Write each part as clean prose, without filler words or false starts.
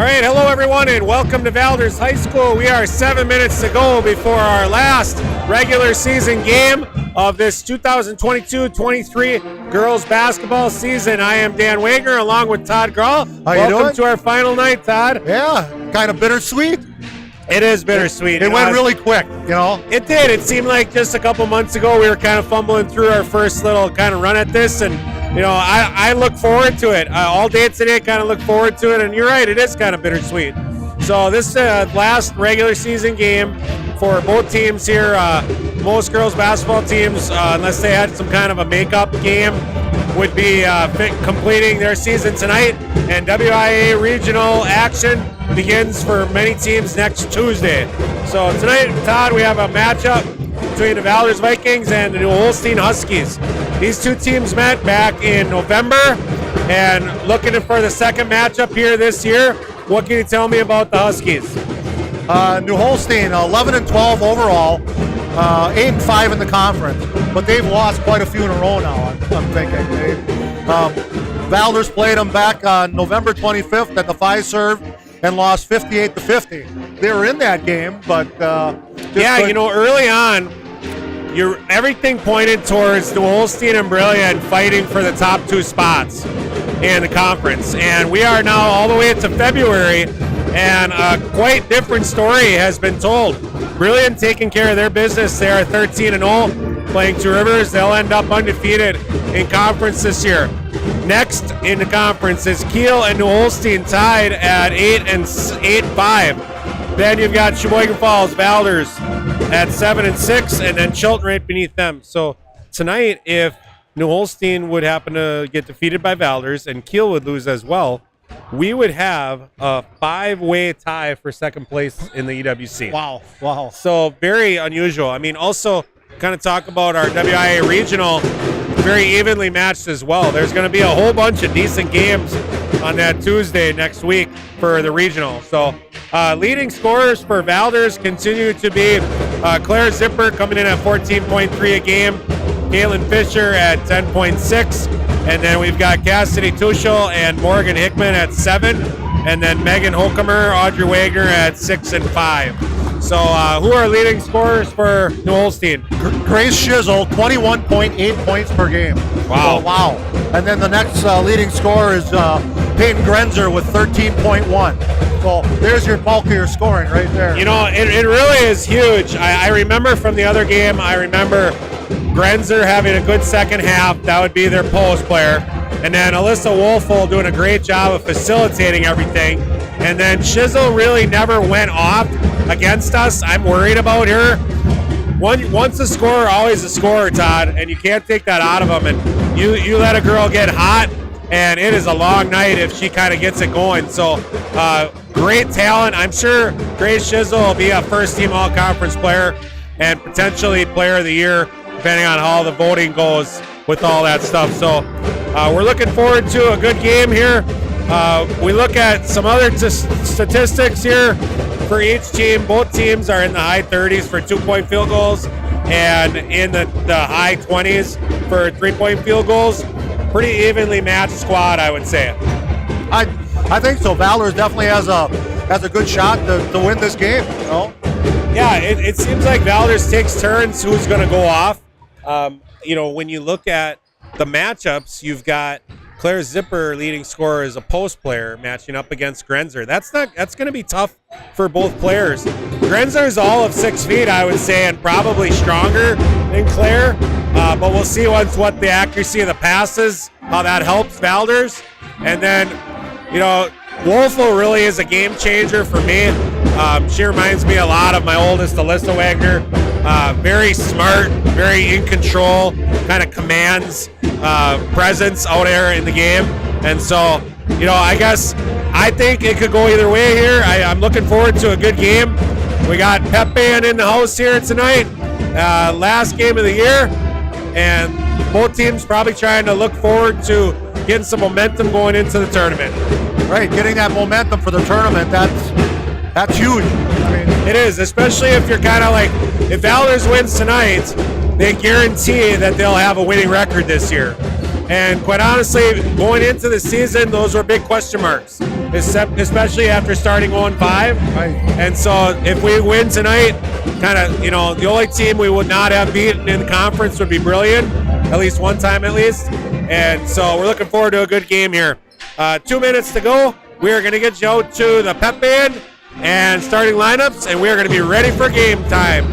All right, hello everyone, and welcome to Valders High School. We are 7 minutes to go before our last regular season game of this 2022-23 girls basketball season. I am Dan Wagner, along with Todd Grall. Welcome to our final night, Todd. Yeah, kind of bittersweet. It is bittersweet. It went really quick, It did. It seemed like just a couple months ago we were kind of fumbling through our first little kind of run at this, and I look forward to it. All day today, kind of look forward to it, and you're right, it is kind of bittersweet. So this last regular season game for both teams here, most girls basketball teams, unless they had some kind of a makeup game, would be completing their season tonight, and WIA regional action begins for many teams next Tuesday. So tonight, Todd, we have a matchup between the Valders Vikings and the Holstein Huskies. These two teams met back in November, and looking for the second matchup here this year. What can you tell me about the Huskies? New Holstein, 11-12 overall, 8-5 in the conference, but they've lost quite a few in a row now, I'm thinking. Valders played them back on November 25th at the Fiserv and lost 58-50. They were in that game, but early on, everything pointed towards New Holstein and Brilliant fighting for the top two spots in the conference, and we are now all the way to February, and a quite different story has been told. Brilliant taking care of their business. They are 13-0, playing Two Rivers. They'll end up undefeated in conference this year. Next in the conference is Kiel and New Holstein tied at 8-5. Then you've got Sheboygan Falls, Valders at 7-6, and then Chilton right beneath them. So tonight, if New Holstein would happen to get defeated by Valders and Kiel would lose as well, we would have a 5-way tie for second place in the EWC. Wow. So very unusual. I mean, also kind of talk about our WIA regional, very evenly matched as well. There's going to be a whole bunch of decent games on that Tuesday next week for the regional. So leading scorers for Valders continue to be Claire Zipper coming in at 14.3 a game, Kaylin Fisher at 10.6, and then we've got Cassidy Tuchel and Morgan Hickman at 7, and then Megan Hokemer, Audrey Wagner at 6 and 5. So who are leading scorers for New Holstein? Grace Shizzle, 21.8 points per game. Wow. So, wow. And then the next leading scorer is Peyton Grenzer with 13.1. So there's your bulk of your scoring right there. It really is huge. I remember from the other game, Grenzer having a good second half. That would be their post player. And then Alyssa Wolfel doing a great job of facilitating everything. And then Shizzle really never went off against us. I'm worried about her. Once a scorer, always a scorer, Todd, and you can't take that out of them. And you let a girl get hot, and it is a long night if she kind of gets it going. So great talent. I'm sure Grace Shizzle will be a first-team all-conference player and potentially player of the year, depending on how the voting goes with all that stuff. So we're looking forward to a good game here. We look at some other statistics here for each team. Both teams are in the high 30s for 2-point field goals and in the high 20s for 3-point field goals. Pretty evenly matched squad, I would say. I think so. Valders definitely has a good shot to win this game. Yeah, it seems like Valders takes turns who's going to go off. When you look at the matchups, you've got Claire Zipper, leading scorer, as a post player, matching up against Grenzer. That's going to be tough for both players. Grenzer is all of 6 feet, I would say, and probably stronger than Claire. But we'll see what the accuracy of the passes, how that helps Valders. And then, Wolfel really is a game changer for me. She reminds me a lot of my oldest, Alyssa Wagner. Very smart, very in control, kind of commands presence out there in the game. And so, I think it could go either way here. I'm looking forward to a good game. We got Pep Band in the house here tonight. Last game of the year. And both teams probably trying to look forward to getting some momentum going into the tournament. Right, getting that momentum for the tournament, that's huge. It is, especially if you're kind of like, if Valders wins tonight, they guarantee that they'll have a winning record this year. And quite honestly, going into the season, those were big question marks. especially after starting 0-5. Right. And so if we win tonight, kind of, you know, the only team we would not have beaten in the conference would be Brilliant, at least one time at least. And so we're looking forward to a good game here. 2 minutes to go. We are going to get you out to the pep band and starting lineups, and we are going to be ready for game time.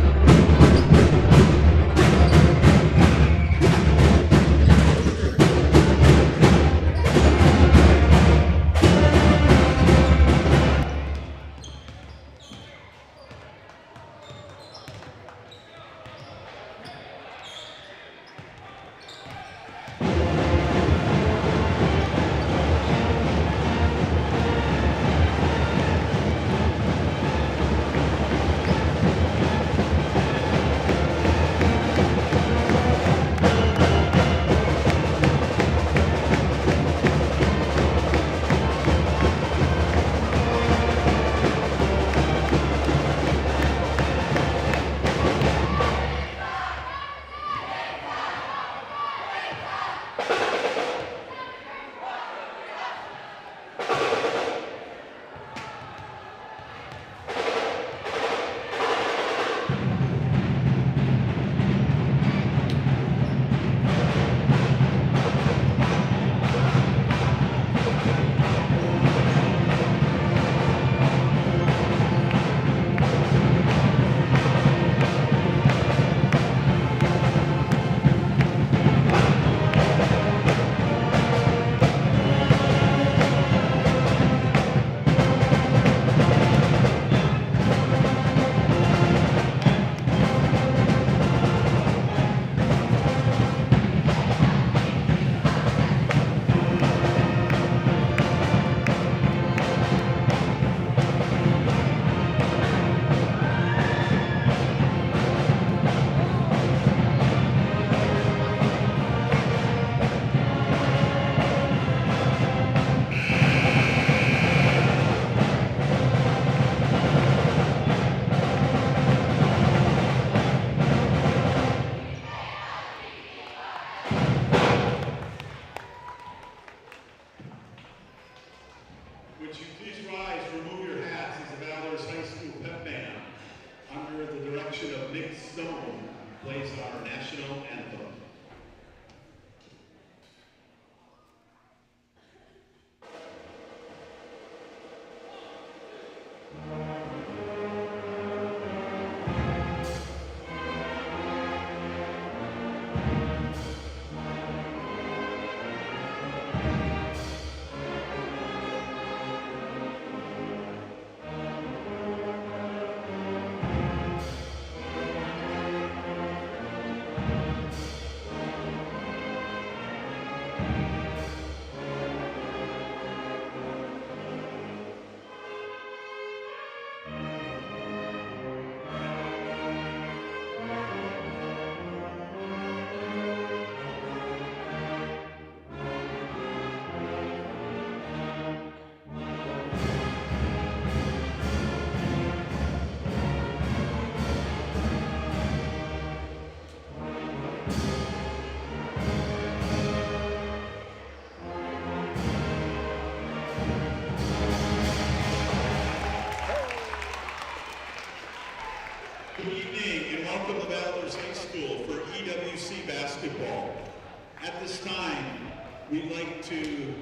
Would you please rise, remove your hats as the Valders High School pep band, under the direction of Nick Stone, plays our national anthem. Good evening and welcome to Valders High School for EWC basketball. At this time, we'd like to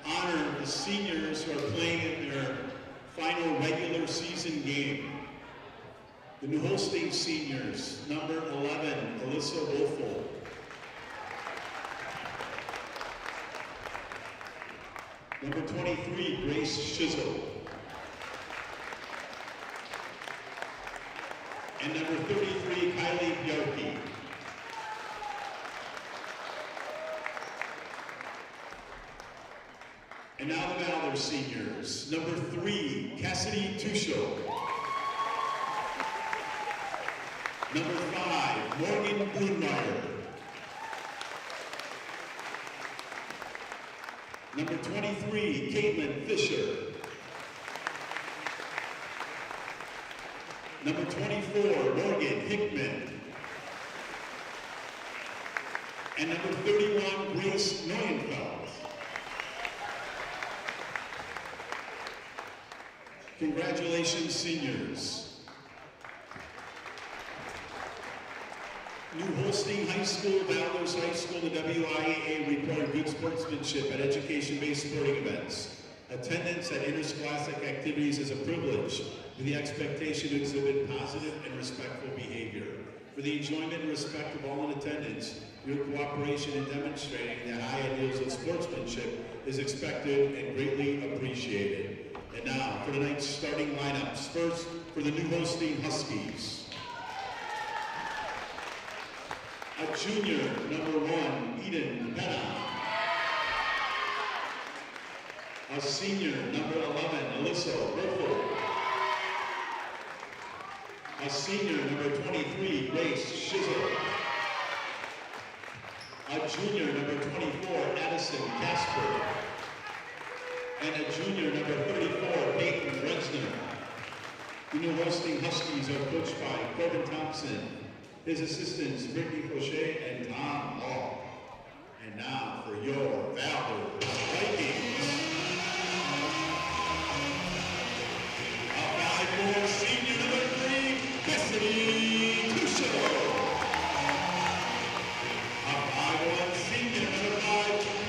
honor the seniors who are playing in their final regular season game. The New Holstein seniors, number 11, Alyssa Wolfel. Number 23, Grace Shizzle. And number 33, Kylie Bjarke. And now the Valders seniors. Number 3, Cassidy Tusho. Number 5, Morgan Brunmeyer. Number 23, Caitlin Fisher. Number 24, Morgan Hickman. And number 31, Grace Neuenfeld. Congratulations, seniors. New Holstein High School, Valders High School, the WIAA required good sportsmanship at education-based sporting events. Attendance at interscholastic activities is a privilege, with the expectation to exhibit positive and respectful behavior. For the enjoyment and respect of all in attendance, your cooperation in demonstrating the high ideals of sportsmanship is expected and greatly appreciated. And now for tonight's starting lineups. First, for the New Holstein Huskies. A junior, number 1, Eden Penna. A senior, number 11, Alyssa Rofo. A senior, number 23, Grace Shizzle. A junior, number 24, Addison Casper. And a junior, number 34, Peyton Bresner. The New Holstein Huskies are coached by Corbin Thompson. His assistants, Brittany Crochet and Tom Hall. And now for your Valders Vikings. A 5'4" senior number 3, Cassidy Tuchel. A 5'1" senior number 5,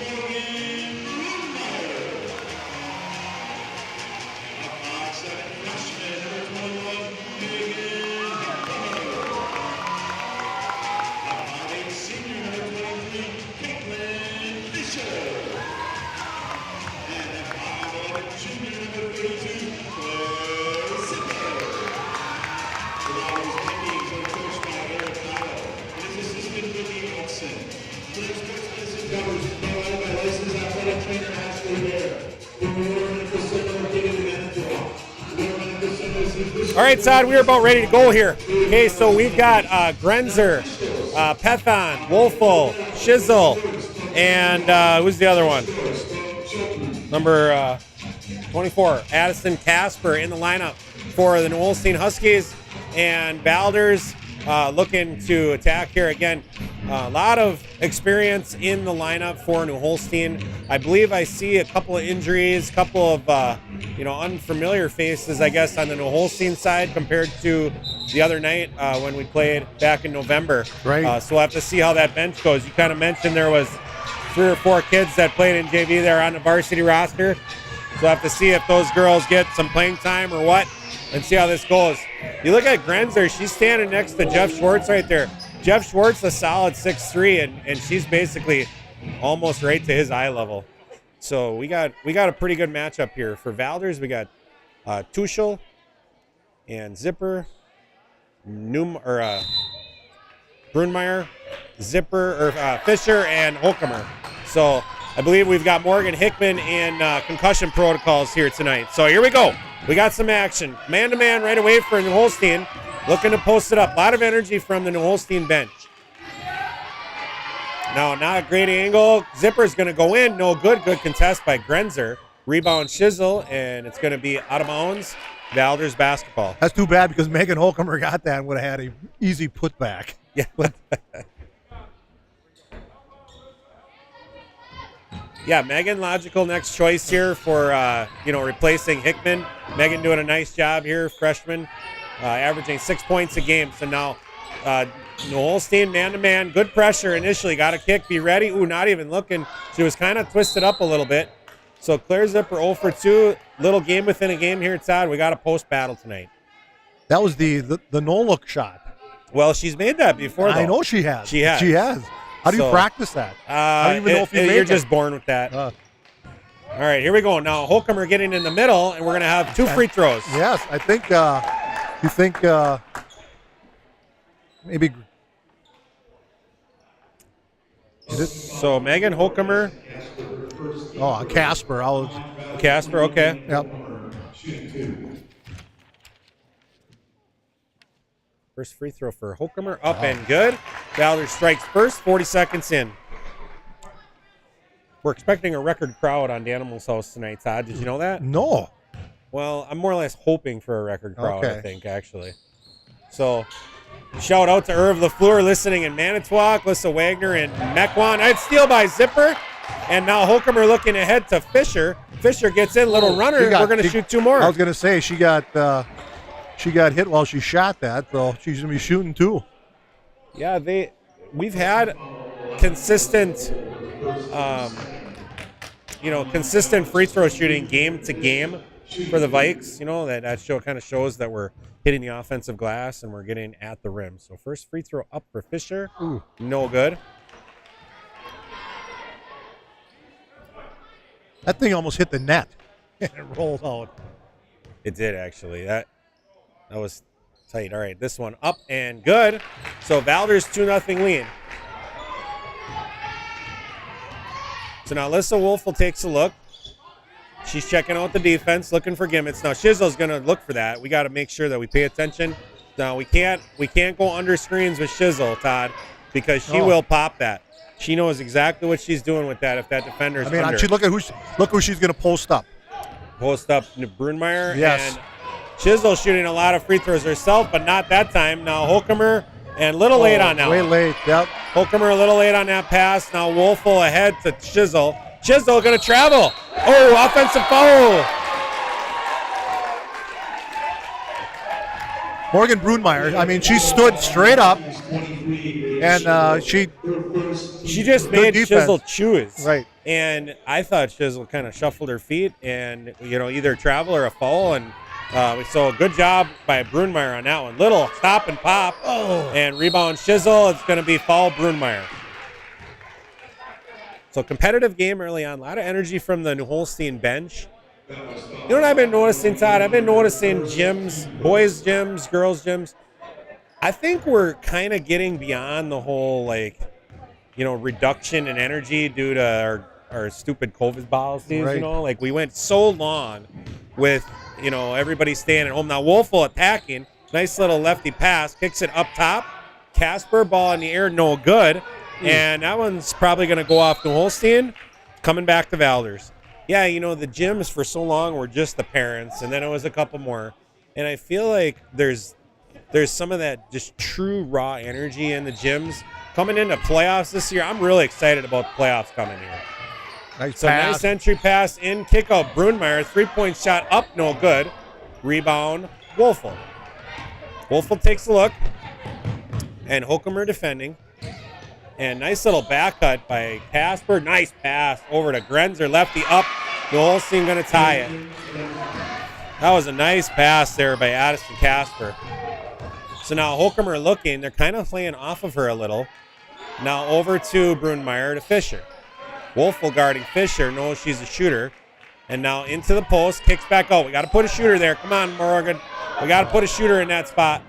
Morgan Brunmeyer. A 5'7" freshman number 21, Megan Hummer. A 5'8" senior number 23, Caitlin Fisher. And a 5'11" junior number 32, Claire Zipper. The Valders Vikings are coached by Eric Kyle and his assistant Whitney Olson. For their sports medicine covers provided by licensed athletic trainer Ashley Bear. All right, Todd, we're about ready to go here. Okay, so we've got Grenzer, Pethon, Wolfel, Shizzle, and who's the other one? Number 24, Addison Casper in the lineup for the New Holstein Huskies. And Valders looking to attack here again. A lot of experience in the lineup for New Holstein. I believe I see a couple of injuries, a couple of unfamiliar faces, I guess, on the New Holstein side compared to the other night when we played back in November. Right. So we'll have to see how that bench goes. You kind of mentioned there was 3 or 4 kids that played in JV there on the varsity roster. So we'll have to see if those girls get some playing time or what, and see how this goes. You look at Grenzer, she's standing next to Jeff Schwartz right there. Jeff Schwartz a solid 6'3", and she's basically almost right to his eye level. So we got a pretty good matchup here. For Valders, we got Tuchel and Zipper, Brunmeyer, Zipper, Fisher, and Holcomer. So I believe we've got Morgan Hickman in concussion protocols here tonight. So here we go. We got some action. Man-to-man right away for New Holstein. Looking to post it up. A lot of energy from the New Holstein bench. Now, not a great angle. Zipper's going to go in. No good. Good contest by Grenzer. Rebound Shizzle, and it's going to be out of bounds. Valders basketball. That's too bad because Megan Holcomer got that and would have had an easy putback. Yeah. Yeah, Megan, logical next choice here for, replacing Hickman. Megan doing a nice job here, freshman, averaging 6 points a game. So now New Holstein man-to-man, good pressure initially, got a kick, be ready. Ooh, not even looking. She was kind of twisted up a little bit. So Claire Zipper 0 for 2, little game within a game here, Todd. We got a post battle tonight. That was the no-look shot. Well, she's made that before, though. I know she has. She has. She has. How do you practice that? I don't even know if you're just born with that. All right, here we go. Now, Holcomer getting in the middle, and we're going to have 2 free throws. Yes, I think you think maybe. So, Megan Holcomer. Oh, Casper. Casper, okay. Yep. First free throw for Holcomer, up and good. Valders strikes first, 40 seconds in. We're expecting a record crowd on Danimal's house tonight, Todd. Did you know that? No. Well, I'm more or less hoping for a record crowd, I think, actually. So, shout out to Irv LaFleur listening in Manitowoc, Alyssa Wagner in Mequon. Nice steal by Zipper. And now Holcomer looking ahead to Fisher. Fisher gets in, little runner. We're going to shoot 2 more. I was going to say she got hit while she shot that, so she's going to be shooting 2. Yeah, we've had consistent, consistent free throw shooting game to game for the Vikes. That show kind of shows that we're hitting the offensive glass and we're getting at the rim. So first free throw up for Fisher. Ooh. No good. That thing almost hit the net and it rolled out. It did, actually. That was tight. All right, this one up and good. So Valders 2-0 lead. So now Alyssa Wolfel takes a look. She's checking out the defense, looking for gimmicks. Now Shizzle's going to look for that. We got to make sure that we pay attention. Now we can't go under screens with Shizzle, Todd, because she will pop that. She knows exactly what she's doing with that if that defender's under. Look who she's going to post up. Post up Brunmeyer. Yes. And Shizzle shooting a lot of free throws herself, but not that time. Now Holcomer, and a little late on that way one. late, yep. Holcomer a little late on that pass. Now Wolfel ahead to Shizzle. Shizzle going to travel. Oh, offensive foul. Morgan Brunmeyer, she stood straight up, and she just made Shizzle choose. Right. And I thought Shizzle kind of shuffled her feet and, either travel or a foul. And so good job by Brunmeyer on that one. Little stop and pop. And rebound Shizzle. It's going to be foul Brunmeyer. So competitive game early on. A lot of energy from the New Holstein bench. You know what I've been noticing, Todd? I've been noticing gyms, boys' gyms, girls' gyms. I think we're kind of getting beyond the whole, reduction in energy due to our stupid COVID policies, right. We went so long with, everybody staying at home. Now, Wolfel attacking. Nice little lefty pass. Kicks it up top. Casper, ball in the air, no good. And that one's probably going to go off to Holstein. Coming back to Valders. Yeah, the gyms for so long were just the parents, and then it was a couple more. And I feel like there's some of that just true raw energy in the gyms. Coming into playoffs this year, I'm really excited about the playoffs coming here. Nice entry pass in, kick out Brunmeyer, 3-point shot up, no good. Rebound, Wolfel. Wolfel takes a look, and Holcomer defending. And nice little back cut by Casper. Nice pass over to Grenzer, lefty up. The Holstein going to tie it. That was a nice pass there by Addison Casper. So now Holcomer looking. They're kind of playing off of her a little. Now over to Brunmeyer to Fisher. Wolfel guarding Fisher, knows she's a shooter. And now into the post, kicks back out. We got to put a shooter there. Come on, Morgan. We got to put a shooter in that spot.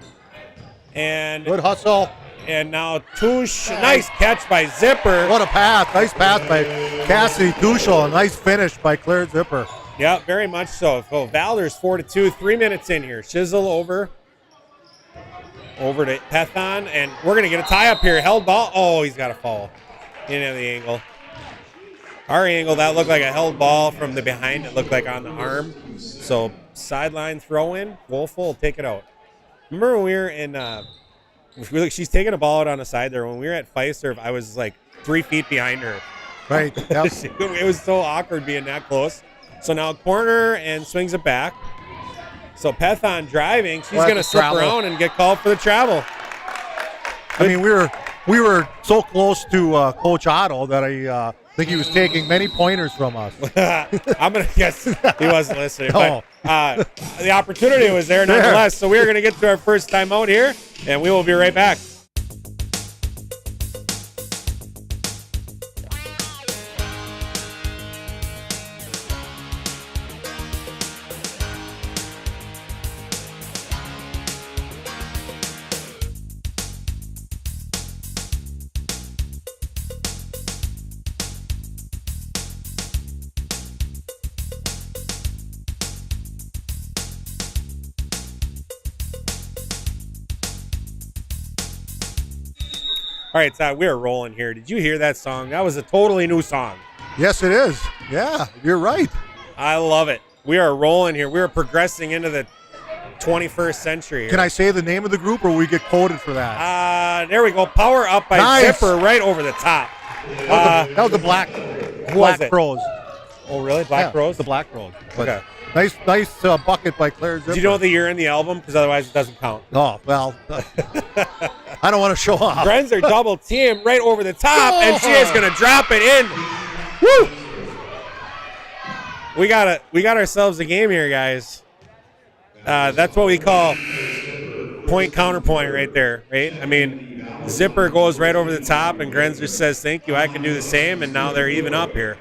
And good hustle. And now Touche, nice catch by Zipper. What a pass. Nice pass by Cassidy Tuchel. A nice finish by Claire Zipper. Yeah, very much so. So Valders 4-2, 3 minutes in here. Shizzle over to Pethon, and we're going to get a tie up here. Held ball. Oh, he's got a fall. Didn't have the angle. Our angle, that looked like a held ball from the behind. It looked like on the arm. So sideline throw in. Wolfel will take it out. Remember when we were in she's taking a ball out on the side there. When we were at Fiserv, I was 3 feet behind her. Right. Yep. It was so awkward being that close. So now corner and swings it back. So Pethon driving. She's going to slip around and get called for the travel. We were so close to Coach Otto that I think he was taking many pointers from us. I'm going to guess he wasn't listening. No. But the opportunity was there nonetheless. So we're going to get to our first timeout here, and we will be right back. All right, Todd, we're rolling here. Did you hear that song? That was a totally new song. Yes, it is. Yeah, you're right. I love it. We are rolling here. We are progressing into the 21st century here. Can I say the name of the group, or will we get quoted for that? There we go. Power Up by Zipper right over the top. That was the Black Pros. Oh, really? Black Rose? The Black Rose. But Okay. Nice bucket by Claire Zipper. Do you know the year in the album? Because otherwise it doesn't count. Oh, well, I don't want to show off. Grenzer double team right over the top, and she is going to drop it in. Woo! We got ourselves a game here, guys. That's what we call point counterpoint right there, right? I mean, Zipper goes right over the top, and Grenzer says, "Thank you, I can do the same," and now they're even up here.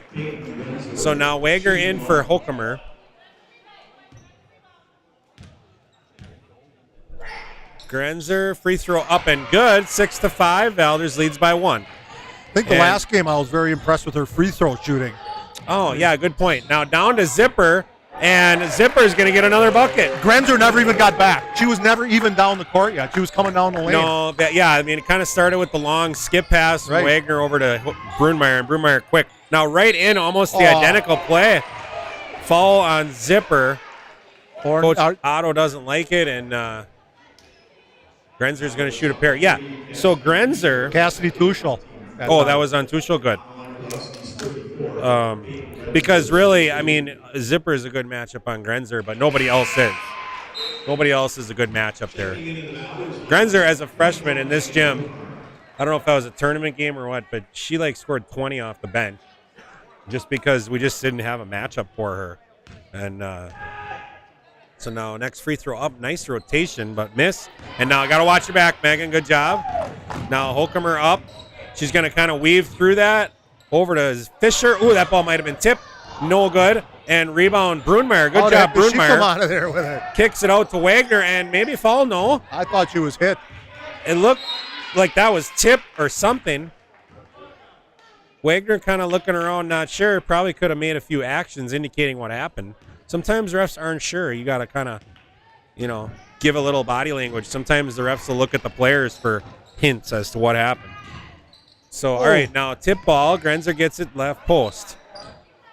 So now Wagner in for Hokumer. Grenzer free throw up and good, 6-5. Valders leads by 1. I think the last game I was very impressed with her free throw shooting. Oh yeah, good point. Now down to Zipper, and Zipper's going to get another bucket. Grenzer never even got back. She was never even down the court yet. She was coming down the lane. No, yeah, I mean, it kind of started with the long skip pass from Wagner over to Brunmeyer, and Brunmeyer quick. Now right in, almost the identical play. Foul on Zipper. Coach Otto doesn't like it, and Grenzer's going to shoot a pair. Yeah, so Grenzer. Cassidy Tuchel. Oh, that was on Tuchel? Good. Because really, I mean, Zipper is a good matchup on Grenzer, but nobody else is. Nobody else is a good matchup there. Grenzer, as a freshman in this gym, I don't know if that was a tournament game or what, but she scored 20 off the bench just because we just didn't have a matchup for her. And so now next free throw up, nice rotation, but miss. And now I got to watch your back, Megan. Good job. Now Hokumer up. She's going to kind of weave through that. Over to Fisher. Ooh, that ball might have been tipped. No good. And rebound, Brunmeyer. Good job, Brunmeyer. She come out of there with it. Kicks it out to Wagner, and maybe foul. No. I thought she was hit. It looked like that was tipped or something. Wagner kind of looking around, not sure. Probably could have made a few actions indicating what happened. Sometimes refs aren't sure. You got to kind of, give a little body language. Sometimes the refs will look at the players for hints as to what happened. So, all right, now tip ball. Grenzer gets it left post.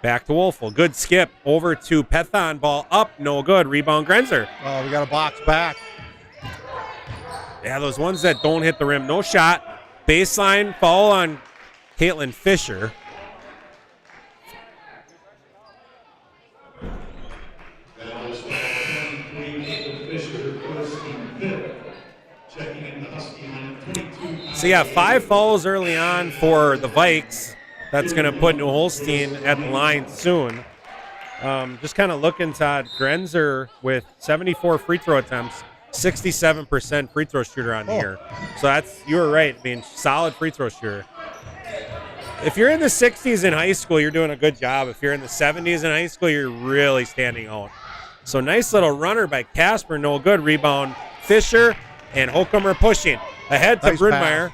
Back to Wolfel. Good skip. Over to Pethon. Ball up. No good. Rebound Grenzer. Oh, we got a box back. Yeah, those ones that don't hit the rim. No shot. Baseline. Foul on Caitlin Fisher. So, yeah, 5 fouls early on for the Vikes. That's going to put New Holstein at the line soon. Just kind of looking, Todd, Grenzer with 74 free throw attempts, 67% free throw shooter on the year. So you were right. I mean, solid free throw shooter. If you're in the 60s in high school, you're doing a good job. If you're in the 70s in high school, you're really standing out. So nice little runner by Casper. No good. Rebound Fisher, and Hokumer pushing. Ahead to Brunmeyer.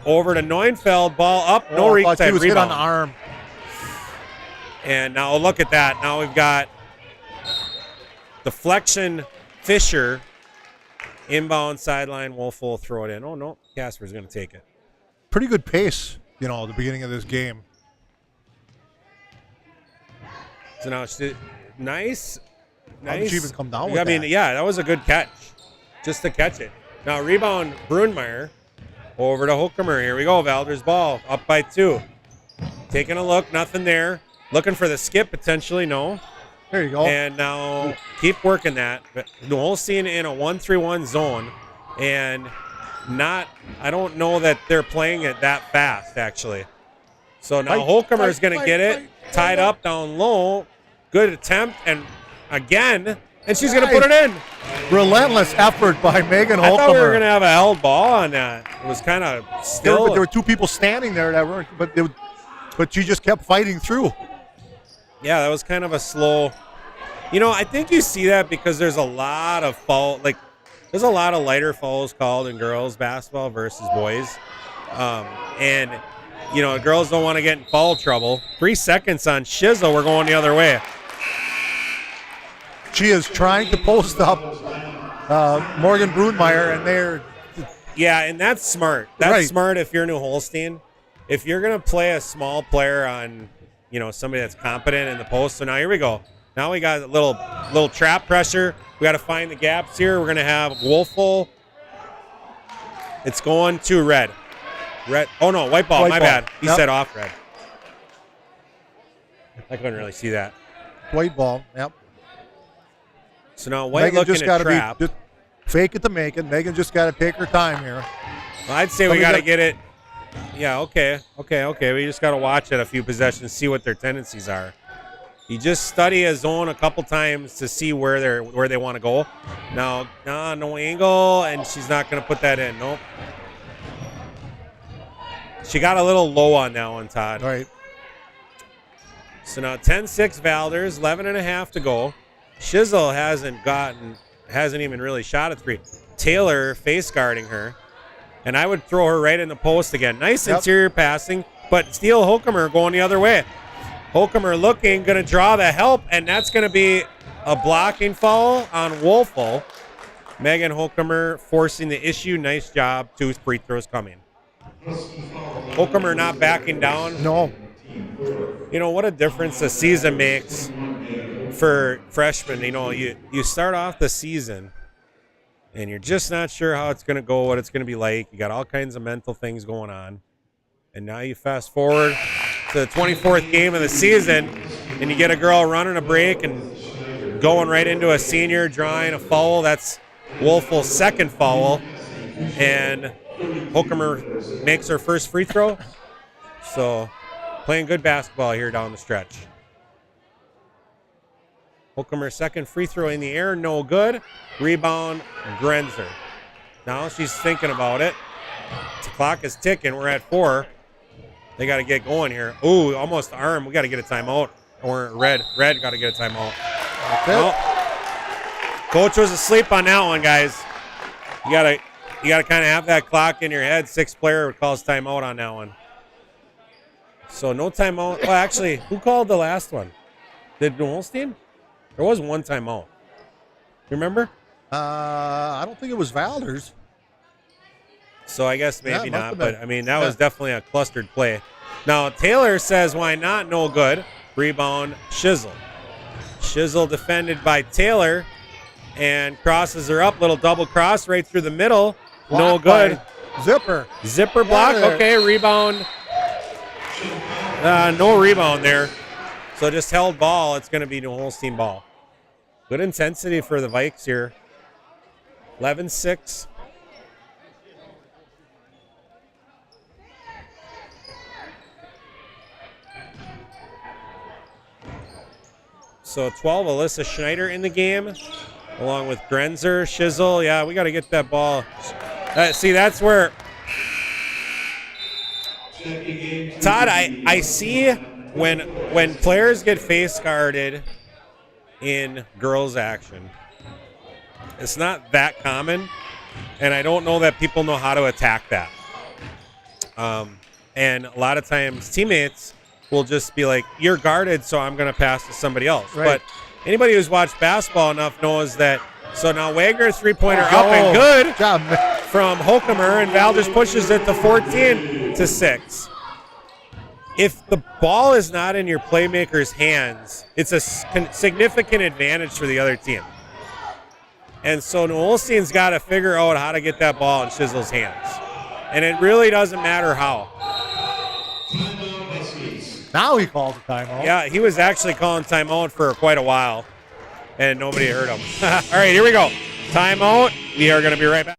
Over to Neufeld. Ball up. No reach. He was hit on the arm. And now look at that. Now we've got deflection Fisher. Inbound sideline. Wolf will throw it in. Oh, no. Casper's going to take it. Pretty good pace, at the beginning of this game. So now it's nice. How did she even come down with that? I mean, yeah, that was a good catch. Just to catch it. Now rebound Brunmeyer. Over to Hokumer. Here we go. Valders ball. Up by 2. Taking a look. Nothing there. Looking for the skip potentially. No. There you go. And now keep working that. New Holstein in a 1-3-1 zone. And I don't know that they're playing it that fast, actually. So now Hokumer is going to get it. Tied up down low. Good attempt. And again. And she's going to put it in. Relentless effort by Megan Hokumer. I thought we were going to have a held ball on that. It was kind of still. There were 2 people standing there that weren't, but she just kept fighting through. Yeah, that was kind of a slow. I think you see that because there's a lot of there's a lot of lighter fouls called in girls basketball versus boys. And girls don't want to get in foul trouble. 3 seconds on Shizzle. We're going the other way. She is trying to post up Morgan Brunmeyer, and they're... Yeah, and that's smart. That's smart if you're New Holstein. If you're going to play a small player on, somebody that's competent in the post. So now here we go. Now we got a little trap pressure. We got to find the gaps here. We're going to have Wolfel. It's going to red. Red. Oh, no, white ball. My bad. He said off red. I couldn't really see that. White ball. Yep. So now White Megan looking just at got to trap. be fake it to make it. Megan just got to take her time here. Well, I'd say we got to get it. Yeah, okay. We just got to watch it a few possessions, see what their tendencies are. You just study a zone a couple times to see where they want to go. Now, no angle, and she's not going to put that in. Nope. She got a little low on that one, Todd. All right. So now 10-6 Valders, 11 and a half to go. Shizzle hasn't even really shot a three. Taylor face guarding her. And I would throw her right in the post again. Nice interior passing, but Steele Hokumer going the other way. Hokumer looking, going to draw the help, and that's going to be a blocking foul on Wolfel. Megan Hokumer forcing the issue. Nice job. 2 free throws coming. Hokumer not backing down. No. You know, what a difference the season makes for freshmen. You know, you start off the season, and you're just not sure how it's going to go, what it's going to be like. You got all kinds of mental things going on. And now you fast forward to the 24th game of the season, and you get a girl running a break and going right into a senior, drawing a foul. That's Wolfel's second foul. And Hokumer makes her first free throw. So playing good basketball here down the stretch. Hokumer second free throw in the air, no good. Rebound, Grenzer. Now she's thinking about it. The clock is ticking. We're at 4. They got to get going here. Ooh, almost arm. We got to get a timeout. Or Red got to get a timeout. Well, coach was asleep on that one, guys. You got to kind of have that clock in your head. 6th player calls timeout on that one. So no timeout. Well, actually, who called the last one? Did Holstein? There was one timeout. You remember? I don't think it was Valders. So I guess maybe Yeah, not. But, I mean, that was definitely a clustered play. Now, Taylor says, why not? No good. Rebound, Shizzle. Shizzle defended by Taylor and crosses her up. Little double cross right through the middle. No good. Zipper. Zipper block. Okay, rebound. No rebound there. So just held ball. It's going to be New Holstein ball. Good intensity for the Vikes here. 11-6. So 12, Alyssa Schneider in the game, along with Grenzer, Shizzle. Yeah, we got to get that ball. See, that's where... Todd, I see when players get face guarded in girls action, it's not that common, and I don't know that people know how to attack that. And a lot of times teammates will just be like, you're guarded, so I'm going to pass to somebody else. Right. But anybody who's watched basketball enough knows that. So now Wagner three-pointer up and good Good job. from Hokumer, and Valders pushes it to 14-6. If the ball is not in your playmaker's hands, it's a significant advantage for the other team. And so New Holstein's got to figure out how to get that ball in Shizzle's hands. And it really doesn't matter how. Now he calls a timeout. Yeah, he was actually calling timeout for quite a while, and nobody heard him. All right, here we go. Timeout. We are going to be right back.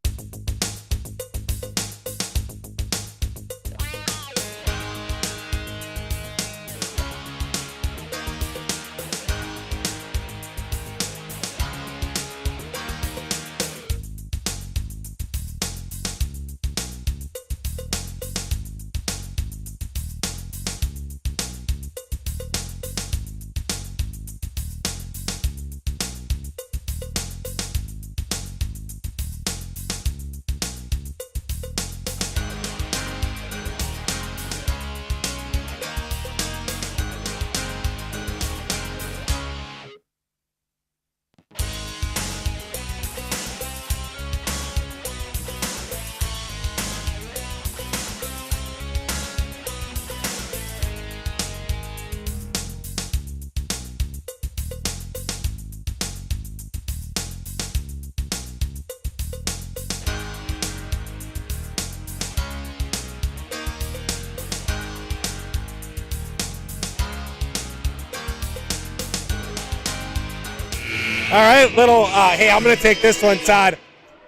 right, little, hey, I'm going to take this one, Todd.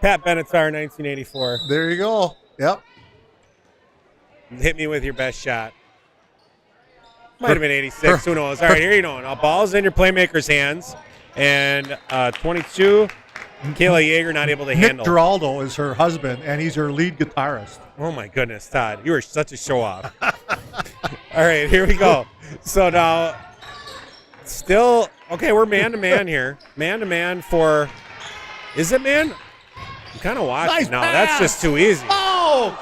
Pat Benatar, 1984. There you go. Yep. Hit me with your best shot. Might have been 86. Who knows? All right, here you go. Now, ball's in your playmaker's hands. And 22, Kayla Yeager not able to handle. Nick Giraldo is her husband, and he's her lead guitarist. Oh, my goodness, Todd. You are such a show-off. All right, here we go. So now, still, okay, we're man-to-man here. Man-to-man for, is it man? I'm kind of watching Nice now. pass. That's just too easy. Oh!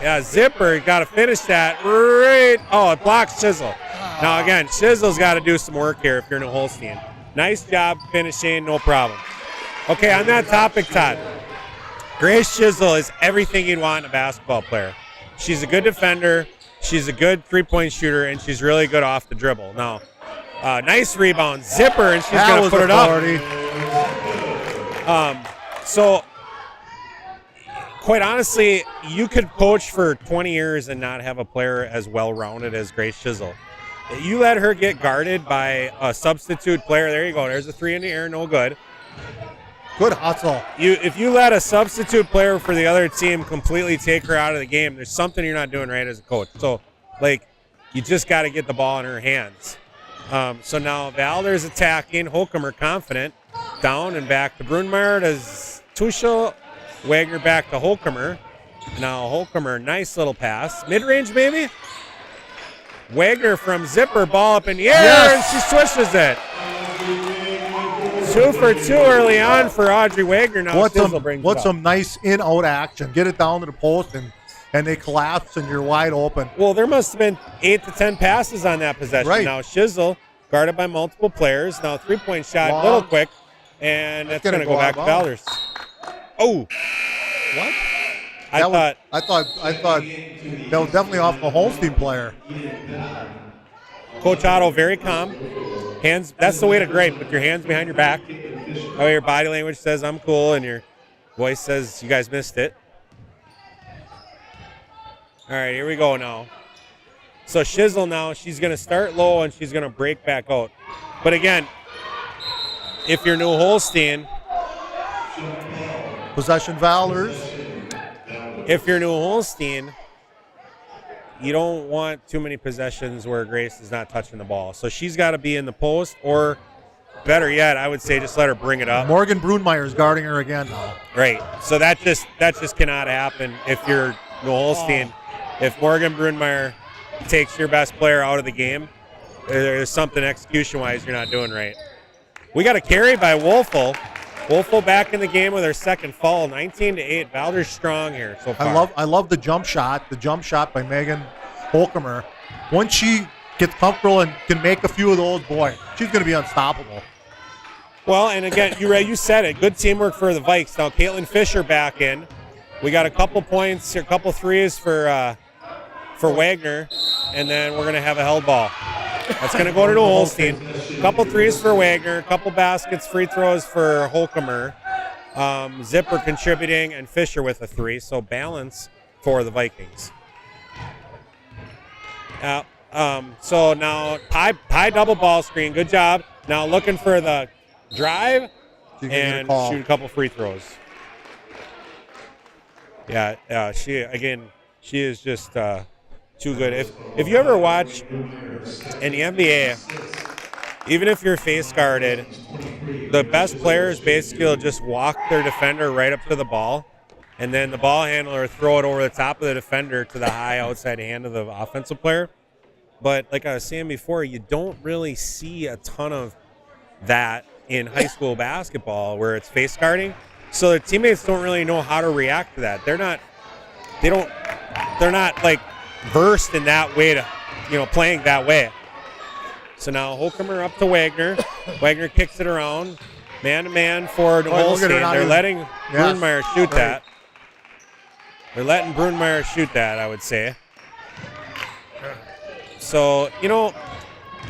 Yeah, Zipper got to finish that right. Oh, it blocks Shizzle. Now, again, Shizzle's got to do some work here if you're New Holstein. Nice job finishing, no problem. Okay, on that topic, Todd, Grace Shizzle is everything you'd want in a basketball player. She's a good defender, she's a good three-point shooter, and she's really good off the dribble. Now, nice rebound, Zipper, and she's going to put it up. So, quite honestly, you could coach for 20 years and not have a player as well-rounded as Grace Shizzle. You let her get guarded by a substitute player. There you go. There's a three in the air, no good. Good hustle. If you let a substitute player for the other team completely take her out of the game, there's something you're not doing right as a coach. So, like, you just got to get the ball in her hands. So now Valders attacking. Holcomer confident. Down and back to Brunmeyer. Does Tuchel. Wagner back to Holcomer. Now Holcomer, nice little pass. Mid-range maybe? Wagner from Zipper, ball up in the air, and she swishes it. 2 for 2 early on for Audrey Wagner. Now What's some nice in-out action? Get it down to the post, and they collapse, and you're wide open. Well, there must have been 8 to 10 passes on that possession. Right. Now Shizzle, guarded by multiple players. Now three-point shot, a little quick, and that's going to go back to Valders. Oh. What? I thought that was definitely off a Holstein player. Coach Otto very calm. Hands. That's the way to grade. Put your hands behind your back. That way your body language says I'm cool, and your voice says you guys missed it. All right, here we go now. So Shizzle now, she's going to start low and she's going to break back out. But again, if you're New Holstein, Possession Valders. if you're New Holstein, you don't want too many possessions where Grace is not touching the ball. So she's got to be in the post, or better yet, I would say just let her bring it up. Morgan Brunmeyer is guarding her again now. Right. So that just cannot happen if you're New Holstein. If Morgan Brunmeyer takes your best player out of the game, there's something execution-wise you're not doing right. We got a carry by Wolfel. Wolfel back in the game with her second fall, 19-8. Valders strong here so far. I love the jump shot. The jump shot by Megan Holcomer. Once she gets comfortable and can make a few of those, boy, she's going to be unstoppable. Well, and again, you said it. Good teamwork for the Vikes. Now Caitlin Fisher back in. We got a couple points, a couple threes for Wagner, and then we're going to have a held ball. That's going to go to Holstein. A couple threes for Wagner, a couple baskets, free throws for Holcomer. Zipper contributing, and Fisher with a three, so balance for the Vikings. So now pie double ball screen. Good job. Now looking for the drive and shoot a couple free throws. Yeah, she is just too good. If you ever watch in the NBA, even if you're face guarded, the best players basically will just walk their defender right up to the ball, and then the ball handler throw it over the top of the defender to the high outside hand of the offensive player. But like I was saying before, you don't really see a ton of that in high school basketball where it's face guarding. So their teammates don't really know how to react to that. They're not like versed in that way to, playing that way. So now Holcomer up to Wagner. Wagner kicks it around. Man-to-man for Holstein. They're letting Brunmeyer shoot that. They're letting Brunmeyer shoot that, I would say. So,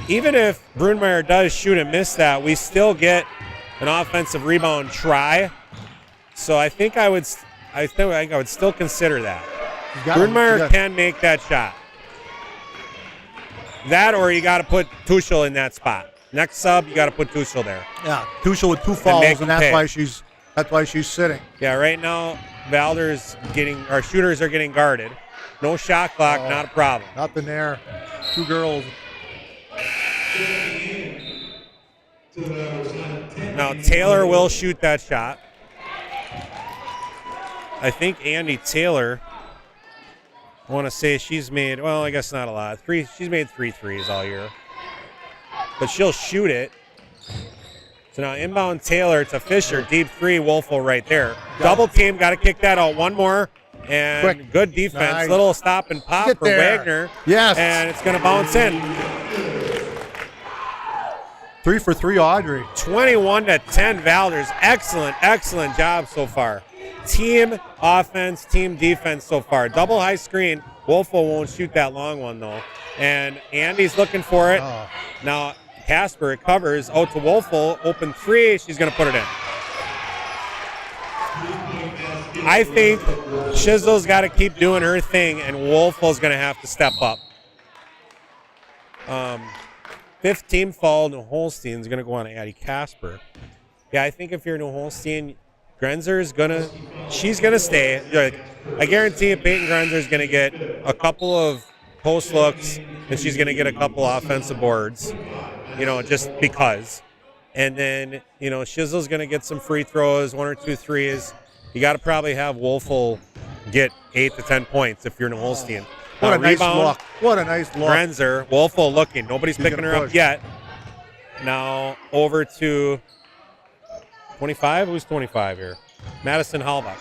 even if Brunmeyer does shoot and miss that, we still get an offensive rebound try. So I think I would still consider that. Brunmeyer can make that shot. That, or you got to put Tuchel in that spot. Next sub, you got to put Tuchel there. Yeah, Tuchel with 2 fouls, make and him pay. that's why she's sitting. Yeah, right now, our shooters are getting guarded. No shot clock, not a problem. Nothing there. 2 girls. Now, Taylor will shoot that shot. I think Andy Taylor, I want to say she's made, well, I guess not a lot. She's made 3 threes all year. But she'll shoot it. So now inbound Taylor to Fisher, deep 3, Wolfel right there. Double team, got to kick that out. One more, and Quick. Good defense. Nice. Little stop and pop Get for there. Wagner. Yes. And it's going to bounce in. 3 for 3, Audrey. 21-10, Valders. Excellent job so far. Team offense, team defense so far. Double high screen. Wolfel won't shoot that long one, though. And Andy's looking for it. Oh. Now, Casper recovers out to Wolfel. Open 3. She's going to put it in. I think Shizzle's got to keep doing her thing, and Wolfel's going to have to step up. 5th team foul. New Holstein's going to go on to Addie Casper. Yeah, I think if you're New Holstein, Grenzer's she's going to stay. I guarantee you Peyton Grenzer's going to get a couple of post looks, and she's going to get a couple offensive boards, just because. And then, Shizzle's going to get some free throws, 1 or 2 threes. You got to probably have Wolfel get 8 to 10 points if you're New Holstein. What a nice rebound, look. What a nice look. Grenzer, Wolfel looking. Nobody's picking her up yet. Now over to 25. Who's 25 here? Madison Halbach.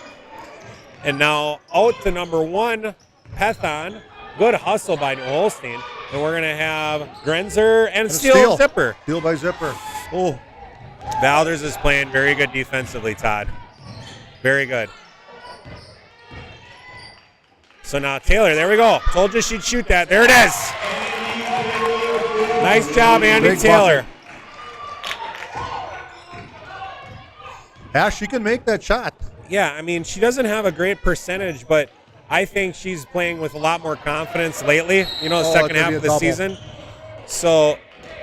And now out to number 1, Pethan. Good hustle by New Holstein. And we're going to have Grenzer and steal Zipper. Steal by Zipper. Oh. Valders is playing very good defensively, Todd. Very good. So now Taylor, there we go. Told you she'd shoot that. There it is. Nice job, Andy Big Taylor. Yeah, she can make that shot. Yeah, I mean, she doesn't have a great percentage, but I think she's playing with a lot more confidence lately, the second half of the season. So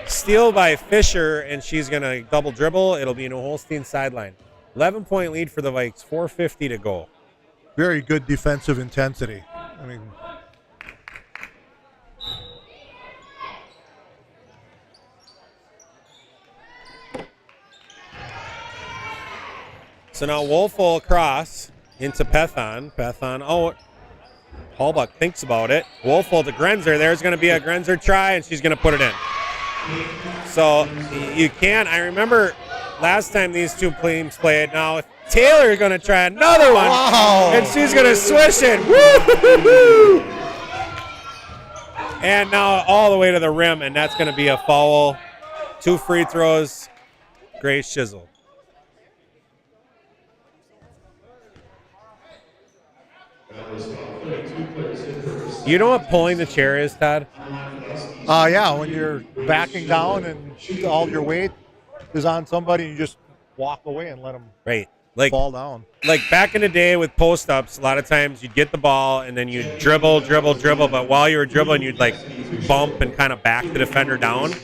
steal by Fisher, and she's going to double dribble. It'll be a New Holstein sideline. 11-point lead for the Vikes, 4:50 to go. Very good defensive intensity. I mean, so now Wolfel across into Pethan. Pethan out. Halbach thinks about it. Wolfel to Grenzer. There's going to be a Grenzer try, and she's going to put it in. So you can. I remember last time these two teams played. Now Taylor is going to try another one, and she's going to swish it. Woo! And now all the way to the rim, and that's going to be a foul. 2 free throws. Grace Shizzle. You know what pulling the chair is, Todd? Yeah, when you're backing down and all your weight is on somebody, you just walk away and let them fall down. Like back in the day with post-ups, a lot of times you'd get the ball and then you'd dribble, but while you were dribbling, you'd bump and kind of back the defender down.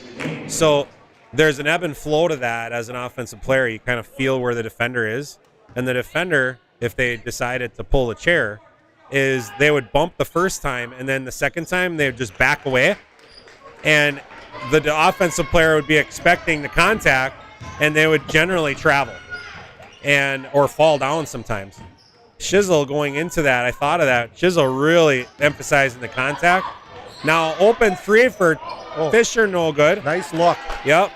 So there's an ebb and flow to that as an offensive player. You kind of feel where the defender is. And the defender, if they decided to pull the chair, is they would bump the first time, and then the second time they would just back away. And the offensive player would be expecting the contact, and they would generally travel or fall down sometimes. Shizzle going into that, I thought of that. Shizzle really emphasizing the contact. Now open 3 for Fisher, no good. Nice look. Yep.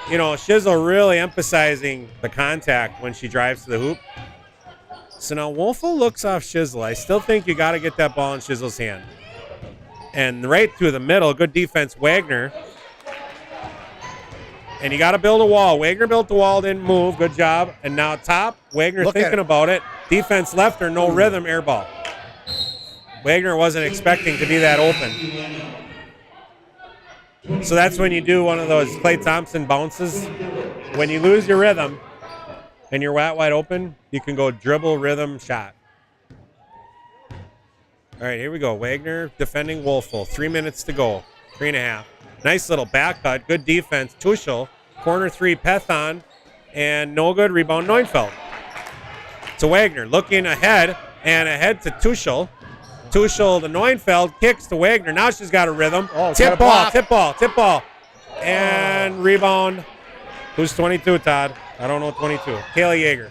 Shizzle really emphasizing the contact when she drives to the hoop. So now Wolfel looks off Shizzle. I still think you got to get that ball in Shizzle's hand. And right through the middle, good defense, Wagner. And you got to build a wall. Wagner built the wall, didn't move. Good job. And now top, Wagner thinking about it. Defense left her, no rhythm, air ball. Wagner wasn't expecting to be that open. So that's when you do one of those Klay Thompson bounces. When you lose your rhythm and you're wide open, you can go dribble, rhythm, shot. All right, here we go. Wagner defending Wolfel. 3 minutes to go. 3.5. Nice little back cut. Good defense. Tuchel. Corner three, Pethon. And no good. Rebound, Neufeld. To Wagner. Looking ahead. And ahead to Tuchel. Tuchel to Neufeld. Kicks to Wagner. Now she's got a rhythm. Oh, tip ball. And rebound. Who's 22, Todd? I don't know 22. Kaylee Yeager.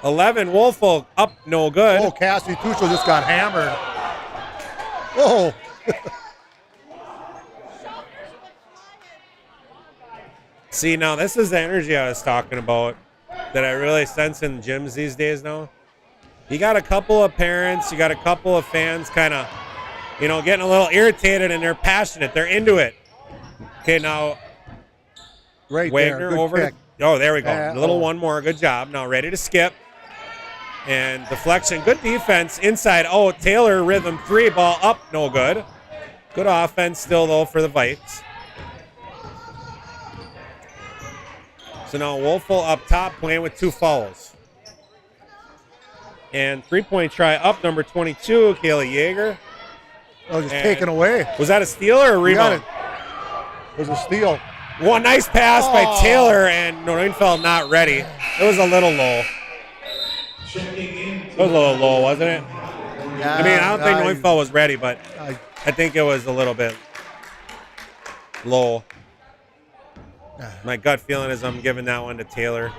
11, Wolfel up, no good. Oh, Cassie Tuchel just got hammered. Oh. See, now this is the energy I was talking about that I really sense in gyms these days now. You got a couple of parents, you got a couple of fans kind of, getting a little irritated, and they're passionate. They're into it. Okay, now Right Wagner there. Good over. kick. Oh, there we go. A little one more. Good job. Now ready to skip. And deflection. Good defense inside. Oh, Taylor rhythm three. Ball up. No good. Good offense still, though, for the Vikes. So now Wolfel up top playing with 2 fouls. And 3-point try up, number 22, Kaylee Yeager. Oh, just taken away. Was that a steal or a rebound? It was a steal. One nice pass by Taylor, and Neufeld not ready. It was a little low. It was a little low, wasn't it? Yeah, I don't think Neufeld was ready, but I think it was a little bit low. My gut feeling is I'm giving that one to Taylor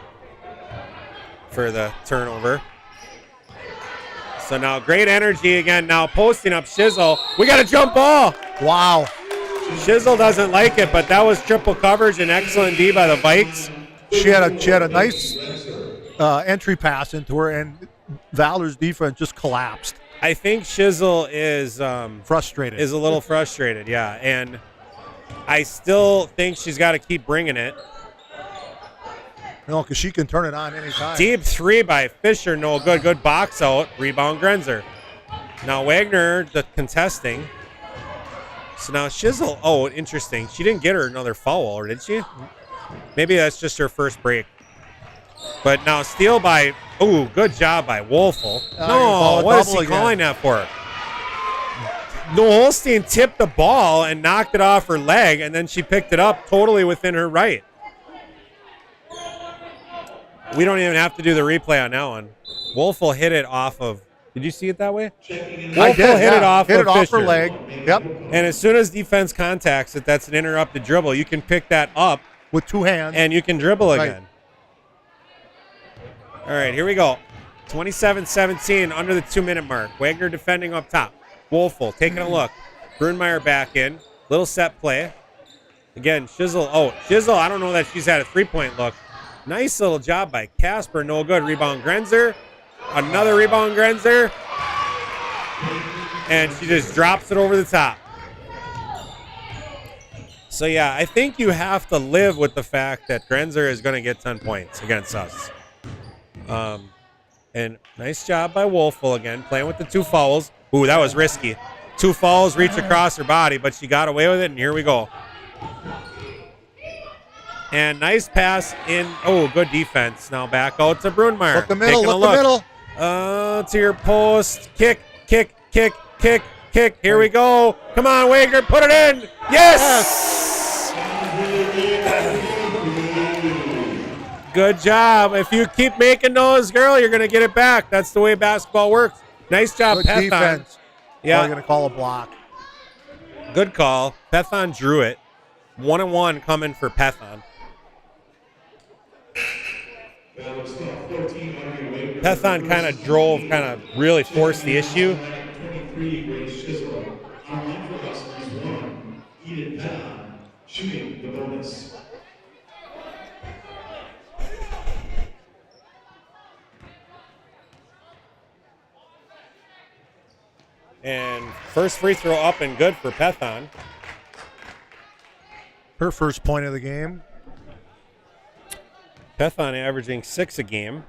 for the turnover. So now great energy again. Now posting up Shizzle. We got a jump ball. Wow. Shizzle doesn't like it, but that was triple coverage and excellent D by the Vikes. She had a nice entry pass into her, and Valders' defense just collapsed. I think Shizzle is Frustrated. Is a little frustrated, yeah. And I still think she's got to keep bringing it. No, because she can turn it on anytime. Deep three by Fisher, no good. Good box out. Rebound Grenzer. Now Wagner, the contesting. So now Shizzle, oh, interesting. She didn't get her another foul, or did she? Maybe that's just her first break. But now steal by, ooh, good job by Wolfel. No, what is he calling that for? No, Holstein tipped the ball and knocked it off her leg, and then she picked it up totally within her right. We don't even have to do the replay on that one. Wolfel hit it off of, did you see it that way? Wolfel hit it off hit of it off Fisher. her leg. Yep. And as soon as defense contacts it, that's an interrupted dribble. You can pick that up With 2 hands. and you can dribble Right. again. All right, here we go. 27-17, under the 2-minute mark. Wagner defending up top. Wolfel taking a look. Brunmeyer back in. Little set play. Again, Shizzle. Oh, Shizzle, I don't know that she's had a 3-point look. Nice little job by Casper. No good. Rebound Grenzer. Another rebound Grenzer. And she just drops it over the top. So, yeah, I think you have to live with the fact that Grenzer is going to get 10 points against us. And nice job by Wolfel again, playing with the 2 fouls. Ooh, that was risky. 2 fouls reach across her body, but she got away with it, and here we go. And nice pass in. Oh, good defense. Now back out to Brunmeyer. Look the middle, Taking a look the middle. To your post. Kick. Here we go. Come on, Wagner, put it in. Yes! Good job. If you keep making those, girl, you're going to get it back. That's the way basketball works. Nice job, Good Pethon. defense. Yeah. We're going to call a block. Good call. Pethon drew it. 1-1 coming for Pethon. Pethon kind of drove, kind of really forced the issue. Shooting the bonus. And first free throw up and good for Pethon. Her first point of the game. Pethon averaging 6 a game.